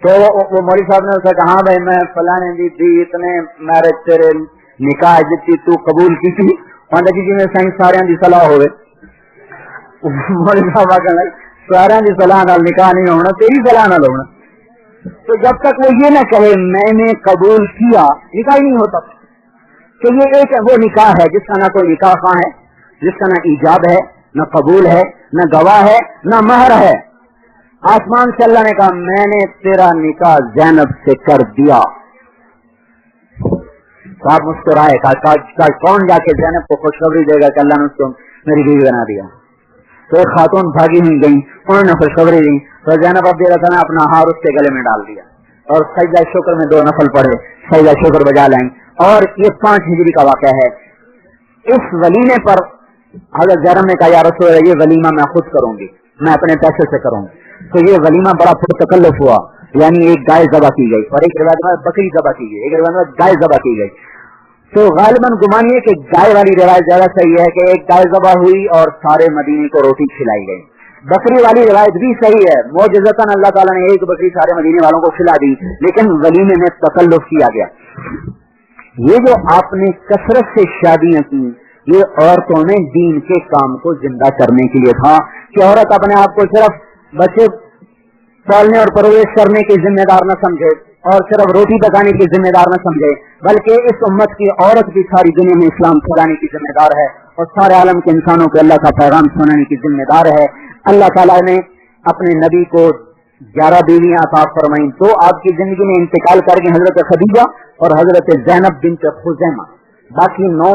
تو وہ مولوی صاحب نے اسے کہا ہاں بھائی میں فلاں دی اتنے میرج تیرے نکاح جتنی تو قبول کی تھی پانڈا جی میں سائنس سارے دی صلاح ہوئے. مولوی صاحب کہنے سارے دی صلاح نال نکاح نہیں ہونا، تیری صلاح نال ہونا. تو جب تک وہ یہ نہ کہے میں نے قبول کیا نکاح ہی نہیں ہوتا. کہ یہ ایک وہ نکاح ہے جس کا نہ کوئی نکاح خواہ ہے، جس کا نہ ایجاب ہے نہ قبول ہے نہ گواہ ہے نہ مہر ہے. آسمان سے اللہ نے کہا میں نے تیرا نکاح زینب سے کر دیا. تو آپ مسکرائے کہا کون جا کے زینب کو خوشخبری دے گا کہ اللہ نے اس کو میری بیوی بنا دیا. تو ایک خاتون بھاگی ہوئی گئی، انہوں نے خوشخبری دی تو زینب عبد اللہ نے اپنا ہار اس کے گلے میں ڈال دیا اور سجدہ شکر میں 2 نفل پڑھے، سجدہ شکر بجا لائیں. اور یہ 5 ہجری کا واقعہ ہے. اس ولیمے پر حضرت زینب نے کہا یا رسول اللہ یہ ولیمہ میں خود کروں گی، میں اپنے پیسے سے کروں گی. تو یہ ولیمہ بڑا پرتکلف ہوا، یعنی ایک گائے ذبح کی گئی اور ایک روایت میں بکری ذبح کی گئی، ایک روایت میں گائے ذبح کی گئی. تو غالباً گمان یہ کہ گائے والی روایت زیادہ صحیح ہے کہ ایک گائے ذبح ہوئی اور سارے مدینے کو روٹی کھلائی گئی. بکری والی روایت بھی صحیح ہے، معجزتاً اللہ تعالیٰ نے ایک بکری سارے مدینے والوں کو کھلا دی، لیکن ولیمے میں تکلف کیا گیا. یہ جو آپ نے کثرت سے شادیاں کی یہ عورتوں نے دین کے کام کو زندہ کرنے کے لیے تھا کہ عورت اپنے آپ کو صرف بچے پالنے اور پرورش کرنے کی ذمہ دار نہ سمجھے اور صرف روٹی پکانے کی ذمہ دار نہ سمجھے، بلکہ اس امت کی عورت بھی ساری دنیا میں اسلام پھیلانے کی ذمہ دار ہے اور سارے عالم کے انسانوں کو اللہ کا پیغام سنانے کی ذمہ دار ہے. اللہ تعالیٰ نے اپنے نبی کو 11 بیویاں عطا فرمائیں. تو آپ کی زندگی میں انتقال کر کے حضرت خدیجہ اور حضرت زینب بنت خزیمہ، باقی 9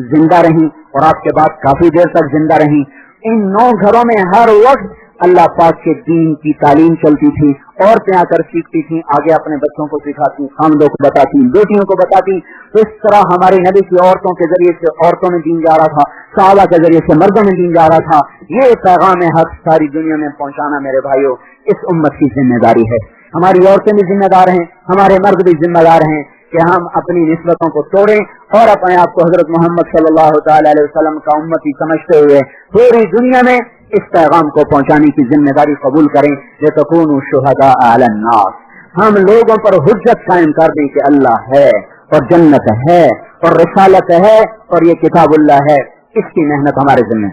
زندہ رہیں اور آپ کے بعد کافی دیر تک زندہ رہیں. ان 9 گھروں میں ہر وقت اللہ پاک کے دین کی تعلیم چلتی تھی. عورتیں آ کر سیکھتی تھیں، آگے اپنے بچوں کو سکھاتی، خاندوں کو بتاتی، بیٹیوں کو بتاتی. تو اس طرح ہمارے نبی کی عورتوں کے ذریعے سے عورتوں میں دین جا رہا تھا، صحابہ کے ذریعے سے مردوں میں دین جا رہا تھا. یہ پیغام حق ساری دنیا میں پہنچانا میرے بھائیوں اس امت کی ذمہ داری ہے. ہماری عورتیں بھی ذمہ دار ہیں، ہمارے مرد بھی ذمہ دار ہیں کہ ہم اپنی نسبتوں کو توڑیں اور اپنے آپ کو حضرت محمد صلی اللہ تعالی علیہ وسلم کا امتی سمجھتے ہوئے پوری دنیا میں اس پیغام کو پہنچانے کی ذمہ داری قبول کریں. لتکونوا شہداء علی الناس، ہم لوگوں پر حجت قائم کر دیں کہ اللہ ہے اور جنت ہے اور رسالت ہے اور یہ کتاب اللہ ہے. اس کی محنت ہمارے ذمہ.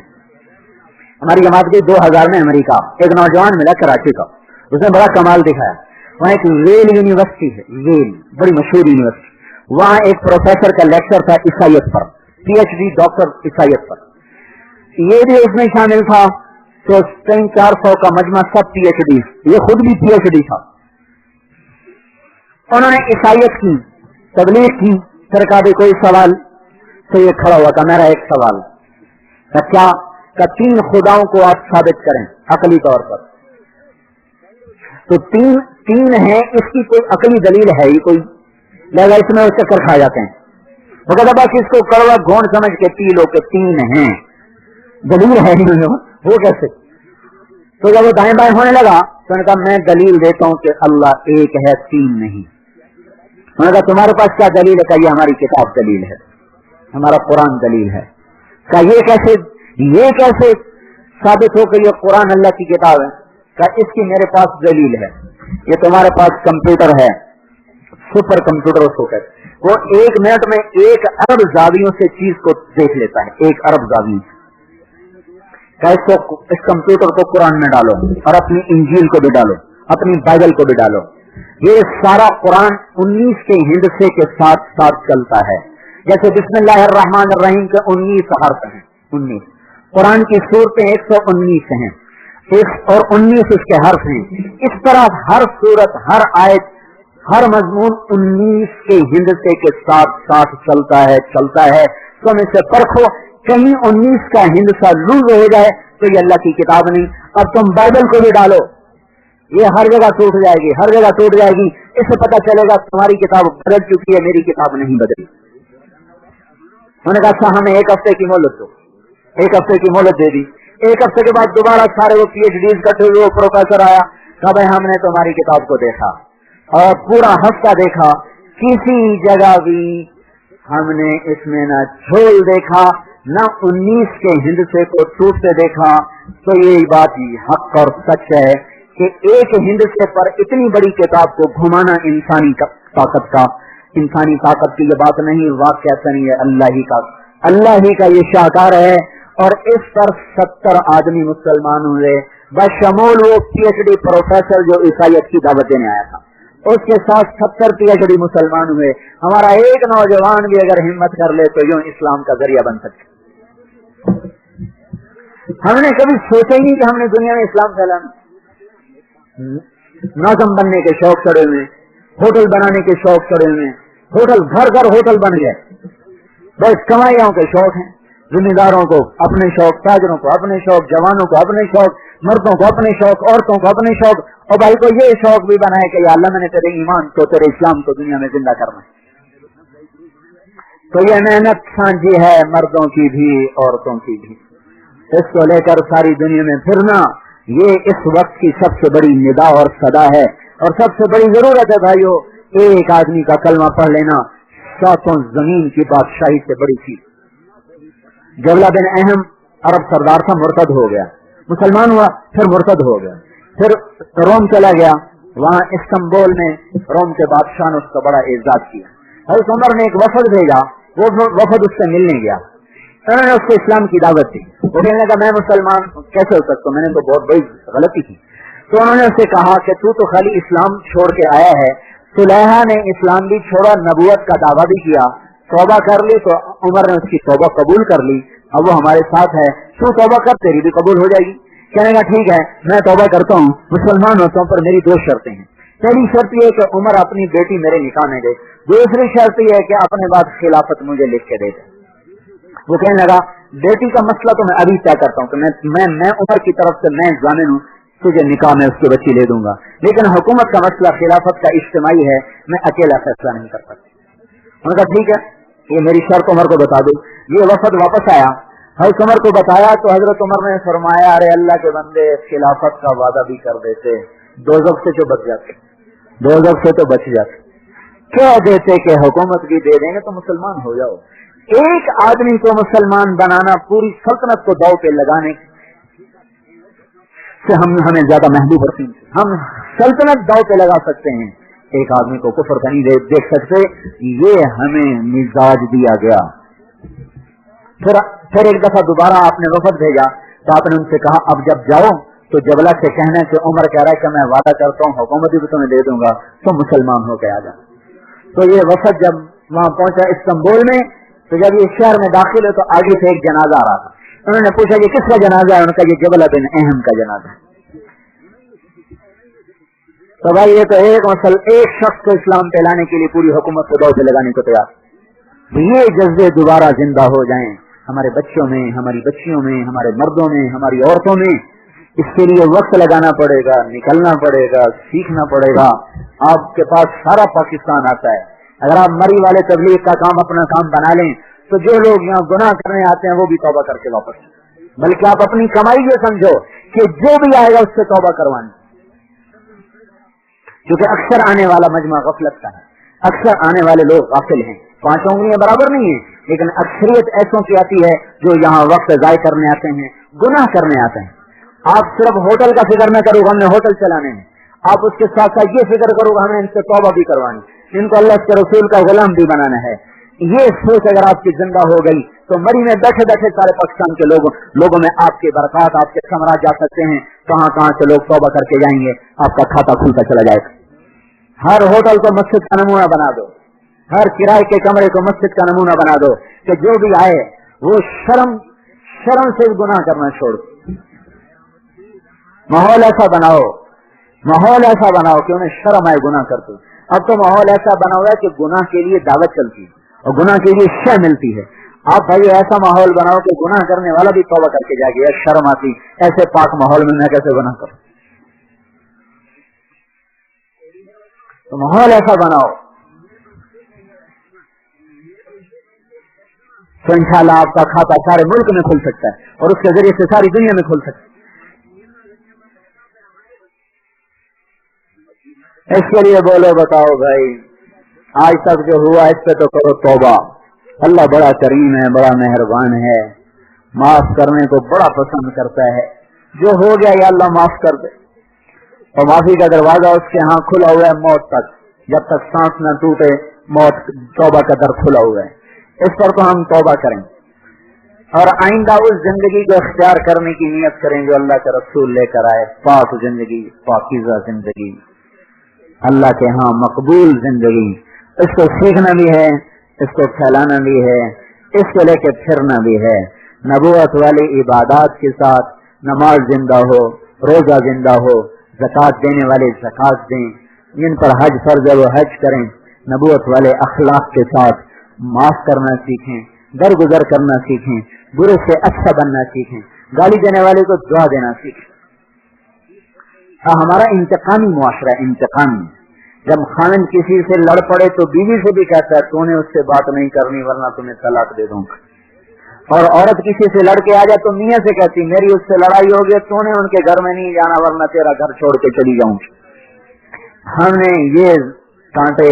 ہماری جماعت کی 2000 میں امریکہ ایک نوجوان ملا کراچی کا، اس نے بڑا کمال دکھایا. وہاں ایک ویل یونیورسٹی ہے، ویل بڑی مشہور یونیورسٹی. وہاں ایک پروفیسر کا لیکچر تھا عیسائیت پر، PhD ڈاکٹر عیسائیت پر. یہ بھی اس میں شامل تھا. تو 300-400 کا مجمع سب PhD، یہ خود بھی PhD تھا. انہوں نے عیسائیت کی تبلیغ کی. پھر کہا بھی کوئی سوال؟ تو یہ کھڑا ہوا تھا میرا ایک سوال کیا کہ 3 خداؤں کو آپ ثابت کریں عقلی طور پر. تو 3 ہیں، اس کی کوئی عقلی دلیل ہے ہی کوئی؟ لہذا اس میں چکر کھا جاتے ہیں. وہ کہتا بس اس کو کڑوا گھونٹ سمجھ کے پی لو کہ 3 ہیں، دلیل ہے ہی نہیں، وہ کیسے؟ تو جب وہ دائیں بائیں ہونے لگا تو نے کہا میں دلیل دیتا ہوں کہ اللہ ایک ہے 3 نہیں۔ انہوں نے کہا تمہارے پاس کیا دلیل ہے؟ کہ یہ ہماری کتاب دلیل ہے، ہمارا قرآن دلیل ہے۔ کہ یہ کیسے ثابت ہو کہ یہ قرآن اللہ کی کتاب ہے؟ کہ اس کی میرے پاس دلیل ہے، یہ تمہارے پاس کمپیوٹر ہے، سپر کمپیوٹر اس کو کہتے، وہ 1 منٹ میں 1 ارب زاویوں سے چیز کو دیکھ لیتا ہے، 1 ارب زاویوں سے۔ اس کمپیوٹر کو قرآن میں ڈالو اور اپنی انجیل کو بھی ڈالو، اپنی بائبل کو بھی ڈالو، یہ سارا قرآن 19 کے ہندسے کے ساتھ ساتھ چلتا ہے۔ جیسے بسم اللہ الرحمن الرحیم کے 19 حرف ہیں، 19 قرآن کی سورتیں 119 ہیں، اور 19 اس کے حرف ہیں۔ اس طرح ہر سورت، ہر آیت، ہر مضمون 19 کے ہندسے کے ساتھ ساتھ چلتا ہے۔ تم اسے پرکھو، کہیں 19 کا ہندسہ لوز ہو جائے تو یہ اللہ کی کتاب نہیں۔ اب تم بائبل کو بھی ڈالو، یہ ہر جگہ ٹوٹ جائے گی، ہر جگہ ٹوٹ جائے گی، اس سے پتہ چلے گا تمہاری کتاب بدل چکی ہے، میری کتاب نہیں بدلی۔ انہوں نے کہا اچھا ہمیں 1 ہفتے کی مہلت دو، 1 ہفتے کی مہلت دے دی۔ 1 ہفتے کے بعد دوبارہ سارے وہ PhDs کٹے ہوئے پروفیسر آیا، کہا بھائی ہم نے تمہاری کتاب کو دیکھا اور پورا ہفتہ دیکھا، کسی جگہ بھی ہم نے اس میں نہ جھول دیکھا، نہ 19 کے ہندسے کو ٹوٹتے دیکھا۔ تو یہ بات حق اور سچ ہے کہ ایک ہندسے پر اتنی بڑی کتاب کو گھمانا انسانی طاقت کی یہ بات نہیں، واقعہ نہیں ہے، اللہ ہی کا یہ شاہکار ہے۔ اور اس پر 70 آدمی مسلمان ہوئے، بشمول وہ PhD پروفیسر جو عیسائیت کی دعوت دینے آیا تھا، اس کے ساتھ 70 PhD مسلمان ہوئے۔ ہمارا ایک نوجوان بھی اگر ہمت کر لے تو یوں اسلام کا ذریعہ بن سکتا۔ ہم نے کبھی سوچا ہی نہیں کہ ہم نے دنیا میں اسلام پھیلانا۔ ناظم بننے کے شوق چڑھے ہوئے، ہوٹل بنانے کے شوق چڑھے ہوئے، ہوٹل گھر ہوٹل بن گئے، بس کمائیوں کے شوق ہیں، ذمہ داروں کو اپنے شوق، تاجروں کو اپنے شوق، جوانوں کو اپنے شوق، مردوں کو اپنے شوق، عورتوں کو اپنے شوق، اور بھائی کو یہ شوق بھی بنائے کہ یا اللہ میں نے تیرے ایمان کو، تیرے اسلام کو دنیا میں زندہ کرنا ہے۔ تو یہ محنت سانجھی ہے، مردوں کی بھی عورتوں کی بھی، اس کو لے کر ساری دنیا میں پھرنا، یہ اس وقت کی سب سے بڑی ندا اور صدا ہے، اور سب سے بڑی ضرورت ہے بھائیو۔ ایک آدمی کا کلمہ پڑھ لینا 7 زمین کی بادشاہی سے بڑی چیز۔ جبلہ بن اہم عرب سردار تھا، مرتد ہو گیا، مسلمان ہوا، پھر مرتد ہو گیا، پھر روم چلا گیا، وہاں استنبول میں روم کے بادشاہ نے اس کا بڑا اعزاز کیا۔ حضرت عمر نے ایک وفد بھیجا، وہ وفد اس سے ملنے گیا، انہوں نے اس کو اسلام کی دعوت دی۔ وہ کہنے لگا میں مسلمان کیسے ہو سکتا ہوں، میں نے تو بہت بڑی غلطی کی۔ تو انہوں نے اس سے کہا کہ تو خالی اسلام چھوڑ کے آیا ہے، سلیحہ نے اسلام بھی چھوڑا، نبوت کا دعویٰ بھی کیا، توبہ کر لی، تو عمر نے اس کی توبہ قبول کر لی، اب وہ ہمارے ساتھ ہے، تو توبہ کر، تیری بھی قبول ہو جائے گی۔ کہنے لگا ٹھیک ہے میں توبہ کرتا ہوں، مسلمان ہوتا ہوں، پر میری 2 شرطیں ہیں۔ پہلی شرط یہ ہے کہ عمر اپنی بیٹی میرے نکاح میں دے، دوسری شرط یہ ہے کہ اپنے بعد خلافت مجھے لکھ کے دے دے۔ وہ کہنے لگا بیٹی کا مسئلہ تو میں ابھی طے کرتا ہوں کہ میں عمر کی طرف سے میں ضامن ہوں، تجھے نکاح میں اس کی بچی لے دوں گا، لیکن حکومت کا مسئلہ خلافت کا اجتماعی ہے، میں اکیلا فیصلہ نہیں کر سکتا۔ انہوں نے کہا ٹھیک ہے یہ میری شرط عمر کو بتا دو۔ یہ وفد واپس آیا، حضرت عمر کو بتایا تو حضرت عمر نے فرمایا ارے اللہ کے بندے خلافت کا وعدہ بھی کر دیتے، دوزخ سے جو بچ جاتے، دوزخ سے تو بچ جاتے، کہہ دیتے کہ حکومت بھی دے دیں گے تو مسلمان ہو جاؤ۔ ایک آدمی کو مسلمان بنانا پوری سلطنت کو داؤ پہ لگانے سے ہمیں زیادہ محبوب رسیم، ہم سلطنت داؤ پہ لگا سکتے ہیں، ایک آدمی کو کفر کا نہیں دیکھ سکتے، یہ ہمیں مزاج دیا گیا۔ پھر ایک دفعہ دوبارہ آپ نے وفد بھیجا تو آپ نے ان سے کہا اب جب جاؤ تو جبلہ سے کہنا کہ عمر کہہ رہا ہے کہ میں وعدہ کرتا ہوں حکومت بھی تمہیں دے دوں گا، تو مسلمان ہو کے آ جا۔ تو یہ وفد جب وہاں پہنچا استنبول میں، تو جب یہ شہر میں داخل ہے تو آگے سے ایک جنازہ آ رہا تھا، انہوں نے پوچھا یہ کس کا جنازہ ہے، انہوں نے کہا یہ جبلہ بن اہم کا جنازہ ہے۔ تو بھائی یہ تو ایک شخص کو اسلام پہ لانے کے لیے پوری حکومت کو داؤ پہ لگانے کو تیار۔ یہ جذبے دوبارہ زندہ ہو جائیں ہمارے بچوں میں، ہماری بچیوں میں، ہمارے مردوں میں، ہماری عورتوں میں، اس کے لیے وقت لگانا پڑے گا، نکلنا پڑے گا، سیکھنا پڑے گا۔ آپ کے پاس سارا پاکستان آتا ہے، اگر آپ مری والے تبلیغ کا کام اپنا کام بنا لیں تو جو لوگ یہاں گناہ کرنے آتے ہیں وہ بھی توبہ کر کے واپس، بلکہ آپ اپنی کمائی یہ سمجھو کہ جو بھی آئے گا اس سے توبہ کروانی، کیونکہ اکثر آنے والا مجمع غفلت کا ہے، اکثر آنے والے لوگ غافل ہیں، 5 انگلیاں برابر نہیں ہیں، لیکن اکثریت ایسوں کی آتی ہے جو یہاں وقت ضائع کرنے آتے ہیں، گناہ کرنے آتے ہیں۔ آپ صرف ہوٹل کا فکر نہ کرو ہم نے ہوٹل چلانے ہیں، آپ اس کے ساتھ ساتھ یہ فکر کرو ہمیں ان سے توبہ بھی کروانی، ان کو اللہ کے رسول کا غلام بھی بنانا ہے۔ یہ سوچ اگر آپ کی زندہ ہو گئی تو مری میں بیٹھے بیٹھے سارے پاکستان کے لوگوں میں آپ کے برکات، آپ کے ثمرات جا سکتے ہیں، کہاں کہاں سے لوگ توبہ کر کے جائیں گے، آپ کا کھاتا کھلتا چلا جائے گا۔ ہر ہوٹل کو مسجد کا نمونہ بنا دو، ہر کرائے کے کمرے کو مسجد کا نمونہ بنا دو کہ جو بھی آئے وہ شرم سے گناہ کرنا چھوڑ دو۔ ماحول ایسا بناؤ کہ انہیں شرم آئے گناہ کرتے۔ اب تو ماحول ایسا بنا ہوا ہے کہ گناہ کے لیے دعوت چلتی ہے اور گناہ کے لیے شے ملتی ہے۔ آپ بھائی ایسا ماحول بناؤ کہ گناہ کرنے والا بھی توبہ کر کے جائے گا، شرم آتی ایسے پاک ماحول میں کیسے گناہ کروں، تو ماحول ایسا بناؤ تو انشاءاللہ آپ کا کھاتا سارے ملک میں کھل سکتا ہے اور اس کے ذریعے سے ساری دنیا میں کھل سکتا ہے۔ اس کے لیے بولو بتاؤ بھائی، آج تک جو ہوا اس پہ تو کرو توبہ۔ اللہ بڑا کریم ہے، بڑا مہربان ہے، معاف کرنے کو بڑا پسند کرتا ہے۔ جو ہو گیا یا اللہ معاف کر دے، اور معافی کا دروازہ اس کے ہاں کھلا ہوا ہے موت تک، جب تک سانس نہ ٹوٹے موت توبہ کا در کھلا ہوا ہے۔ اس پر تو ہم توبہ کریں اور آئندہ اس زندگی کو اختیار کرنے کی نیت کریں جو اللہ کے رسول لے کر آئے، پاک زندگی، پاکیزہ زندگی، اللہ کے ہاں مقبول زندگی۔ اس کو سیکھنا بھی ہے، اس کو پھیلانا بھی ہے، اس کو لے کے پھرنا بھی ہے۔ نبوت والی عبادات کے ساتھ نماز زندہ ہو، روزہ زندہ ہو، زکوٰۃ دینے والے زکوٰۃ دیں، جن پر حج فرض ہے وہ حج کریں، نبوت والے اخلاق کے ساتھ معاف کرنا سیکھیں، درگزر کرنا سیکھیں، برے سے اچھا بننا سیکھیں، گالی دینے والے کو دعا دینا سیکھیں۔ ہمارا انتقامی معاشرہ ہے، انتقامی۔ جب خاوند کسی سے لڑ پڑے تو بیوی سے بھی کہتا ہے تو نے اس سے بات نہیں کرنی ورنہ تمہیں طلاق دے دوں گا، اور عورت کسی سے لڑ کے آ جائے تو میاں سے کہتی میری اس سے لڑائی ہوگی تو نے ان کے گھر میں نہیں جانا ورنہ تیرا گھر چھوڑ کے چلی جاؤں گی۔ ہم نے یہ کانٹے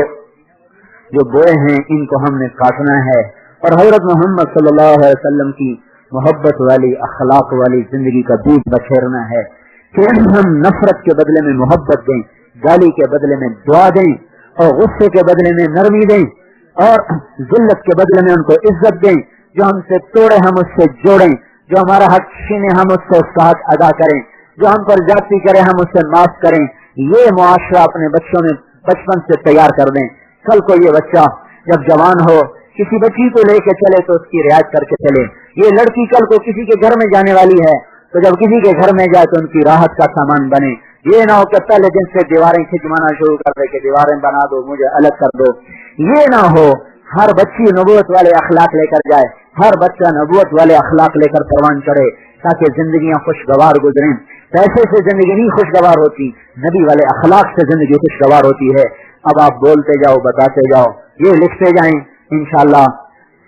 جو بوئے ہیں ان کو ہم نے کاٹنا ہے، اور حضرت محمد صلی اللہ علیہ وسلم کی محبت والی اخلاق والی زندگی کا بیج بکھیرنا ہے کہ ہم نفرت کے بدلے میں محبت دیں، گالی کے بدلے میں دعا دیں، اور غصے کے بدلے میں نرمی دیں، اور ذلت کے بدلے میں ان کو عزت دیں۔ جو ہم سے توڑے ہم اس سے جوڑیں، جو ہمارا حق چھینے ہم اس سے اس کا حق ادا کریں، جو ہم پر زیادتی کرے ہم اس سے معاف کریں۔ یہ معاشرہ اپنے بچوں میں بچپن سے تیار کر دیں۔ کل کو یہ بچہ جب جوان ہو کسی بچی کو لے کے چلے تو اس کی رعایت کر کے چلے۔ یہ لڑکی کل کو کسی کے گھر میں جانے والی ہے تو جب کسی کے گھر میں جائے تو ان کی راحت کا سامان بنے۔ یہ نہ ہو کہ پہلے دن سے دیواریں کھنچوانا شروع کر دے کہ دیواریں بنا دو، مجھے الگ کر دو۔ یہ نہ ہو، ہر بچی نبوت والے اخلاق لے کر جائے، ہر بچہ نبوت والے اخلاق لے کر پروان چڑھے تاکہ زندگیاں خوشگوار گزریں۔ پیسے سے زندگی نہیں خوشگوار ہوتی، نبی والے اخلاق سے زندگی خوشگوار ہوتی ہے۔ اب آپ بولتے جاؤ، بتاتے جاؤ، یہ لکھتے جائیں، انشاءاللہ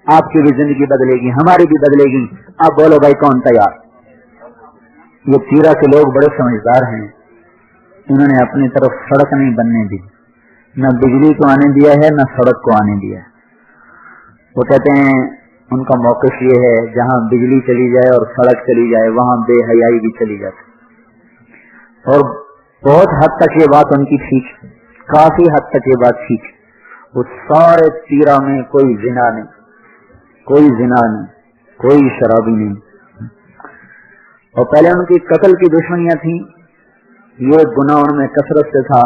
آپ کی بھی زندگی بدلے گی، ہماری بھی بدلے گی۔ آپ بولو بھائی کون تیار؟ یہ تیرا کے لوگ بڑے سمجھدار ہیں، انہوں نے اپنی طرف سڑک نہیں بننے دی، نہ بجلی کو آنے دیا ہے نہ سڑک کو آنے دیا ہے۔ وہ کہتے ہیں ان کا موقف یہ ہے جہاں بجلی چلی جائے اور سڑک چلی جائے وہاں بے حیائی بھی چلی جاتی، اور بہت حد تک یہ بات ان کی ٹھیک ہے، کافی حد تک یہ بات ٹھیک ہے۔ وہ سارے تیرا میں کوئی زنا نہیں، کوئی زنا نہیں، کوئی شرابی نہیں، اور پہلے ان کی قتل کی دشمنیاں تھیں، یہ گناہ ان میں کثرت سے تھا۔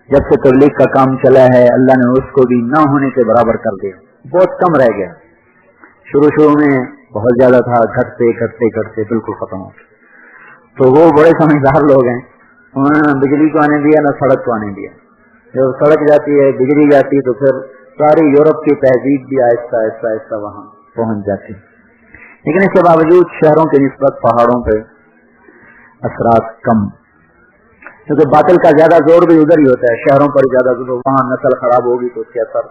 جب سے تبلیغ کا کام چلا ہے اللہ نے اس کو بھی نہ ہونے کے برابر کر دیا، بہت کم رہ گیا۔ شروع میں بہت زیادہ تھا، گھٹتے گھٹتے گھٹتے بالکل ختم ہو گیا۔ تو وہ بڑے سمجھدار لوگ ہیں، انہوں نے نہ بجلی کو آنے دیا نہ سڑک کو آنے دیا۔ جب سڑک جاتی ہے، بجلی جاتی تو پھر ساری یورپ کی تہذیب بھی آہستہ آہستہ آہستہ وہاں پہنچ جاتی۔ لیکن اس کے باوجود شہروں کے نسبت پہاڑوں پہ اثرات کم، کیونکہ باطل کا زیادہ زور بھی ادھر ہی ہوتا ہے، شہروں پر زیادہ زور، وہاں نسل خراب ہوگی تو اس کے اثر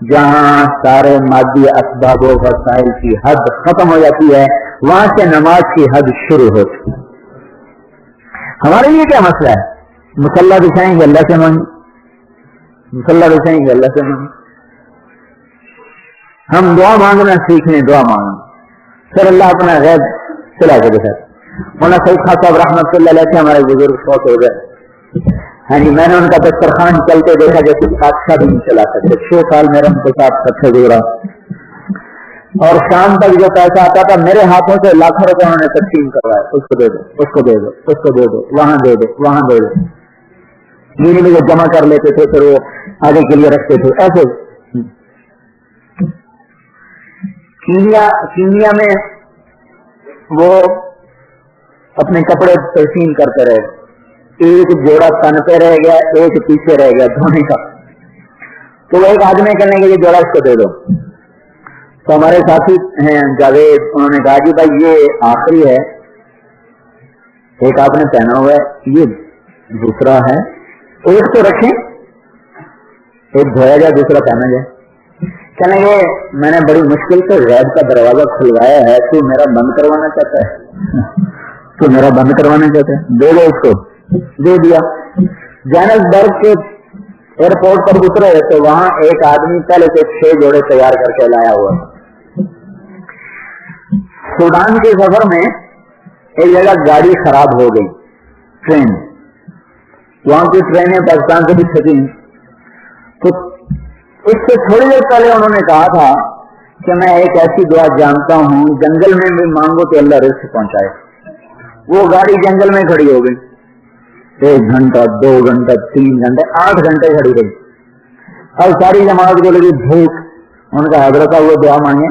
جہاں سارے مادی اسباب و وسائل کی حد ختم ہو جاتی ہے وہاں سے نماز کی حد شروع ہوتی ہے. ہمارے لیے کیا مسئلہ ہے؟ مصلی بچھائیں گے اللہ سے مانگیں، مصلی بچھائیں گے اللہ سے مانگیں. ہم دعا مانگنا سیکھ لیں، دعا مانگنا پھر اللہ اپنا غیب چلا کے دکھاتا. مولانا سعید خان صاحب رحمۃ اللہ علیہ ہمارے بزرگ فوت ہو گئے. ہاں جی، میں نے ان کا دسترخوان چلتے دیکھا جیسے بادشاہ بھی نہیں چلا سکتے. 6 سال میرے ان کے ساتھ کٹھے گزرا اور شام تک جو پیسہ آتا تھا میرے ہاتھوں سے لاکھوں روپے انہوں نے تقسیم کروایا. اس کو دے دو، اس کو دے دو، اس کو دے دو، وہاں دے دو، وہاں دے دو. یہ نہیں وہ جمع کر لیتے تھے پھر وہ آگے کے لیے رکھتے تھے. ایسے کینیا میں وہ اپنے کپڑے تقسیم کرتے رہے. ایک جوڑا تن پہ رہ گیا، ایک پیچھے رہ گیا دھونے کا. تو وہ ایک آدمی کہنے کے جوڑا اس کو دے دو. تو ہمارے ساتھی ہیں جاوید، انہوں نے کہا جی بھائی یہ آخری ہے، ایک آپ نے پہنا ہوا ہے، یہ دوسرا ہے، ایک تو رکھیں، ایک دھویا جائے دوسرا پہنا جائے. کہنے گے میں نے بڑی مشکل سے غیب کا دروازہ کھلوایا ہے، تو میرا بند کروانا چاہتا ہے؟ تو میرا بند کروانا چاہتا ہے؟ دے دو اس کو. دے دیا. جوہانسبرگ کے ایئرپورٹ پر اترے تو وہاں ایک آدمی پہلے سے 6 جوڑے تیار کر کے لایا ہوا. سوڈان کے سفر میں ایک جگہ گاڑی خراب ہو گئی، ٹرین، وہاں کی ٹرینیں پاکستان سے بھی چھٹی. تو اس سے تھوڑی دیر پہلے انہوں نے کہا تھا کہ میں ایک ایسی دعا جانتا ہوں جنگل میں بھی مانگو تو اللہ رزق پہنچائے. وہ گاڑی جنگل میں کھڑی ہو گئی. 1 گھنٹہ 2 گھنٹہ 3 گھنٹے 8 گھنٹے کھڑی رہی. اب ساری جماعت کو لگی بھوک. ان کا حضرت وہ دعا مانگے.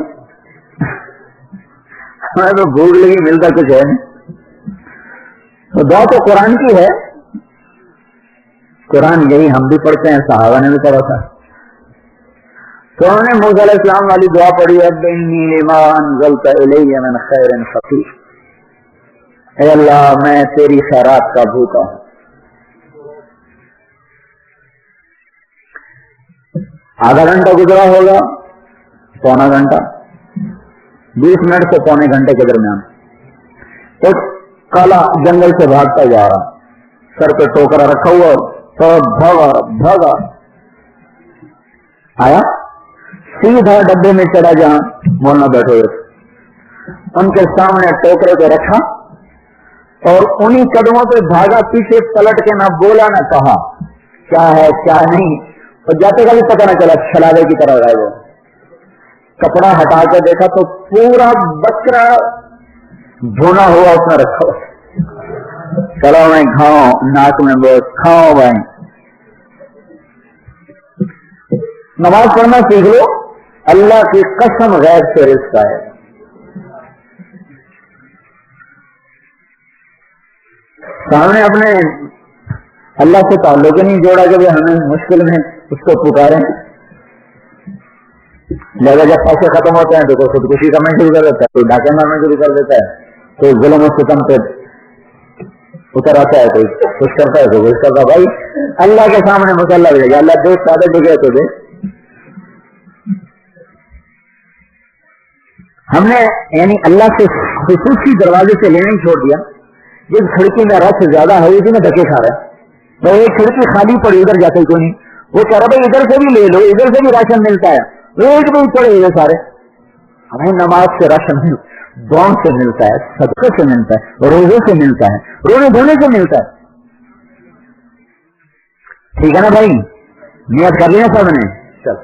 ہمیں تو بھوک لگی، ملتا کچھ ہے نہیں. تو دعا تو قرآن کی ہے، قرآن یہی ہم بھی پڑھتے ہیں، صحابہ نے بھی پڑھا تھا. تو انہوں نے موسیٰ علیہ السلام والی دعا پڑھی، رب انی لما انزلت الی من خیر فقیر. اے اللہ میں تیری خیرات کا بھوکا ہوں. آدھا گھنٹہ گزرا ہوگا، پونا گھنٹہ، 20 منٹ سے پونے گھنٹے کے درمیان ایک کالا جنگل سے بھاگتا جا رہا، سر پہ ٹوکرا رکھا ہوا، سب بھاگا بھاگا آیا سیدھا ڈبے میں چڑھا جہاں مولانا بیٹھے ہوئے. ان کے سامنے ٹوکرے کو رکھا اور انہی قدموں پہ بھاگا، پیچھے پلٹ کے نہ بولا نہ کہا کیا ہے کیا نہیں. اور جاتے کا بھی پتہ نہ چلا، چھلاوے کی طرح رہے. وہ کپڑا ہٹا کے دیکھا تو پورا بکرا بھونا ہوا اس میں رکھا ہوا. چلو میں کھاؤں، ناک میں بہت کھاؤ بھائی. نماز پڑھنا سیکھ لو، اللہ کی قسم غیب سے رزق ہے. سامنے اپنے اللہ سے تعلق نہیں جوڑا کہ ہمیں مشکل میں اس کو پکاریں. لہذا جب پیسے ختم ہوتے ہیں تو کوئی خودکشی کرنا شروع کر دیتا ہے، کوئی ڈاکے مارنا شروع کر دیتا ہے، کوئی ظلم و ستم پہ اتر آتا ہے، کوئی کچھ کرتا ہے، کوئی کچھ کرتا ہے. بھائی اللہ کے سامنے مسلح ہو جائے گا. اللہ دو سادے جگہ تو دے. ہم نے یعنی اللہ سے خصوصی دروازے سے لینا ہی چھوڑ دیا. جس کھڑکی میں رش زیادہ ہے اسی میں دھکے کھا رہا ہے. تو ایک کھڑکی خالی پڑی، ادھر جاتے کوئی نہیں. وہ کہہ رہا بھائی ادھر سے بھی لے لو، ادھر سے بھی راشن ملتا ہے. ایک بھی پڑے ہوئے سارے. ہمیں نماز سے راشن دعاؤں سے ملتا ہے، صدقے سے ملتا ہے، روزے سے ملتا ہے، روزے دھونے سے ملتا ہے. ٹھیک ہے نا بھائی؟ نیت کر لیا سب نے؟ چل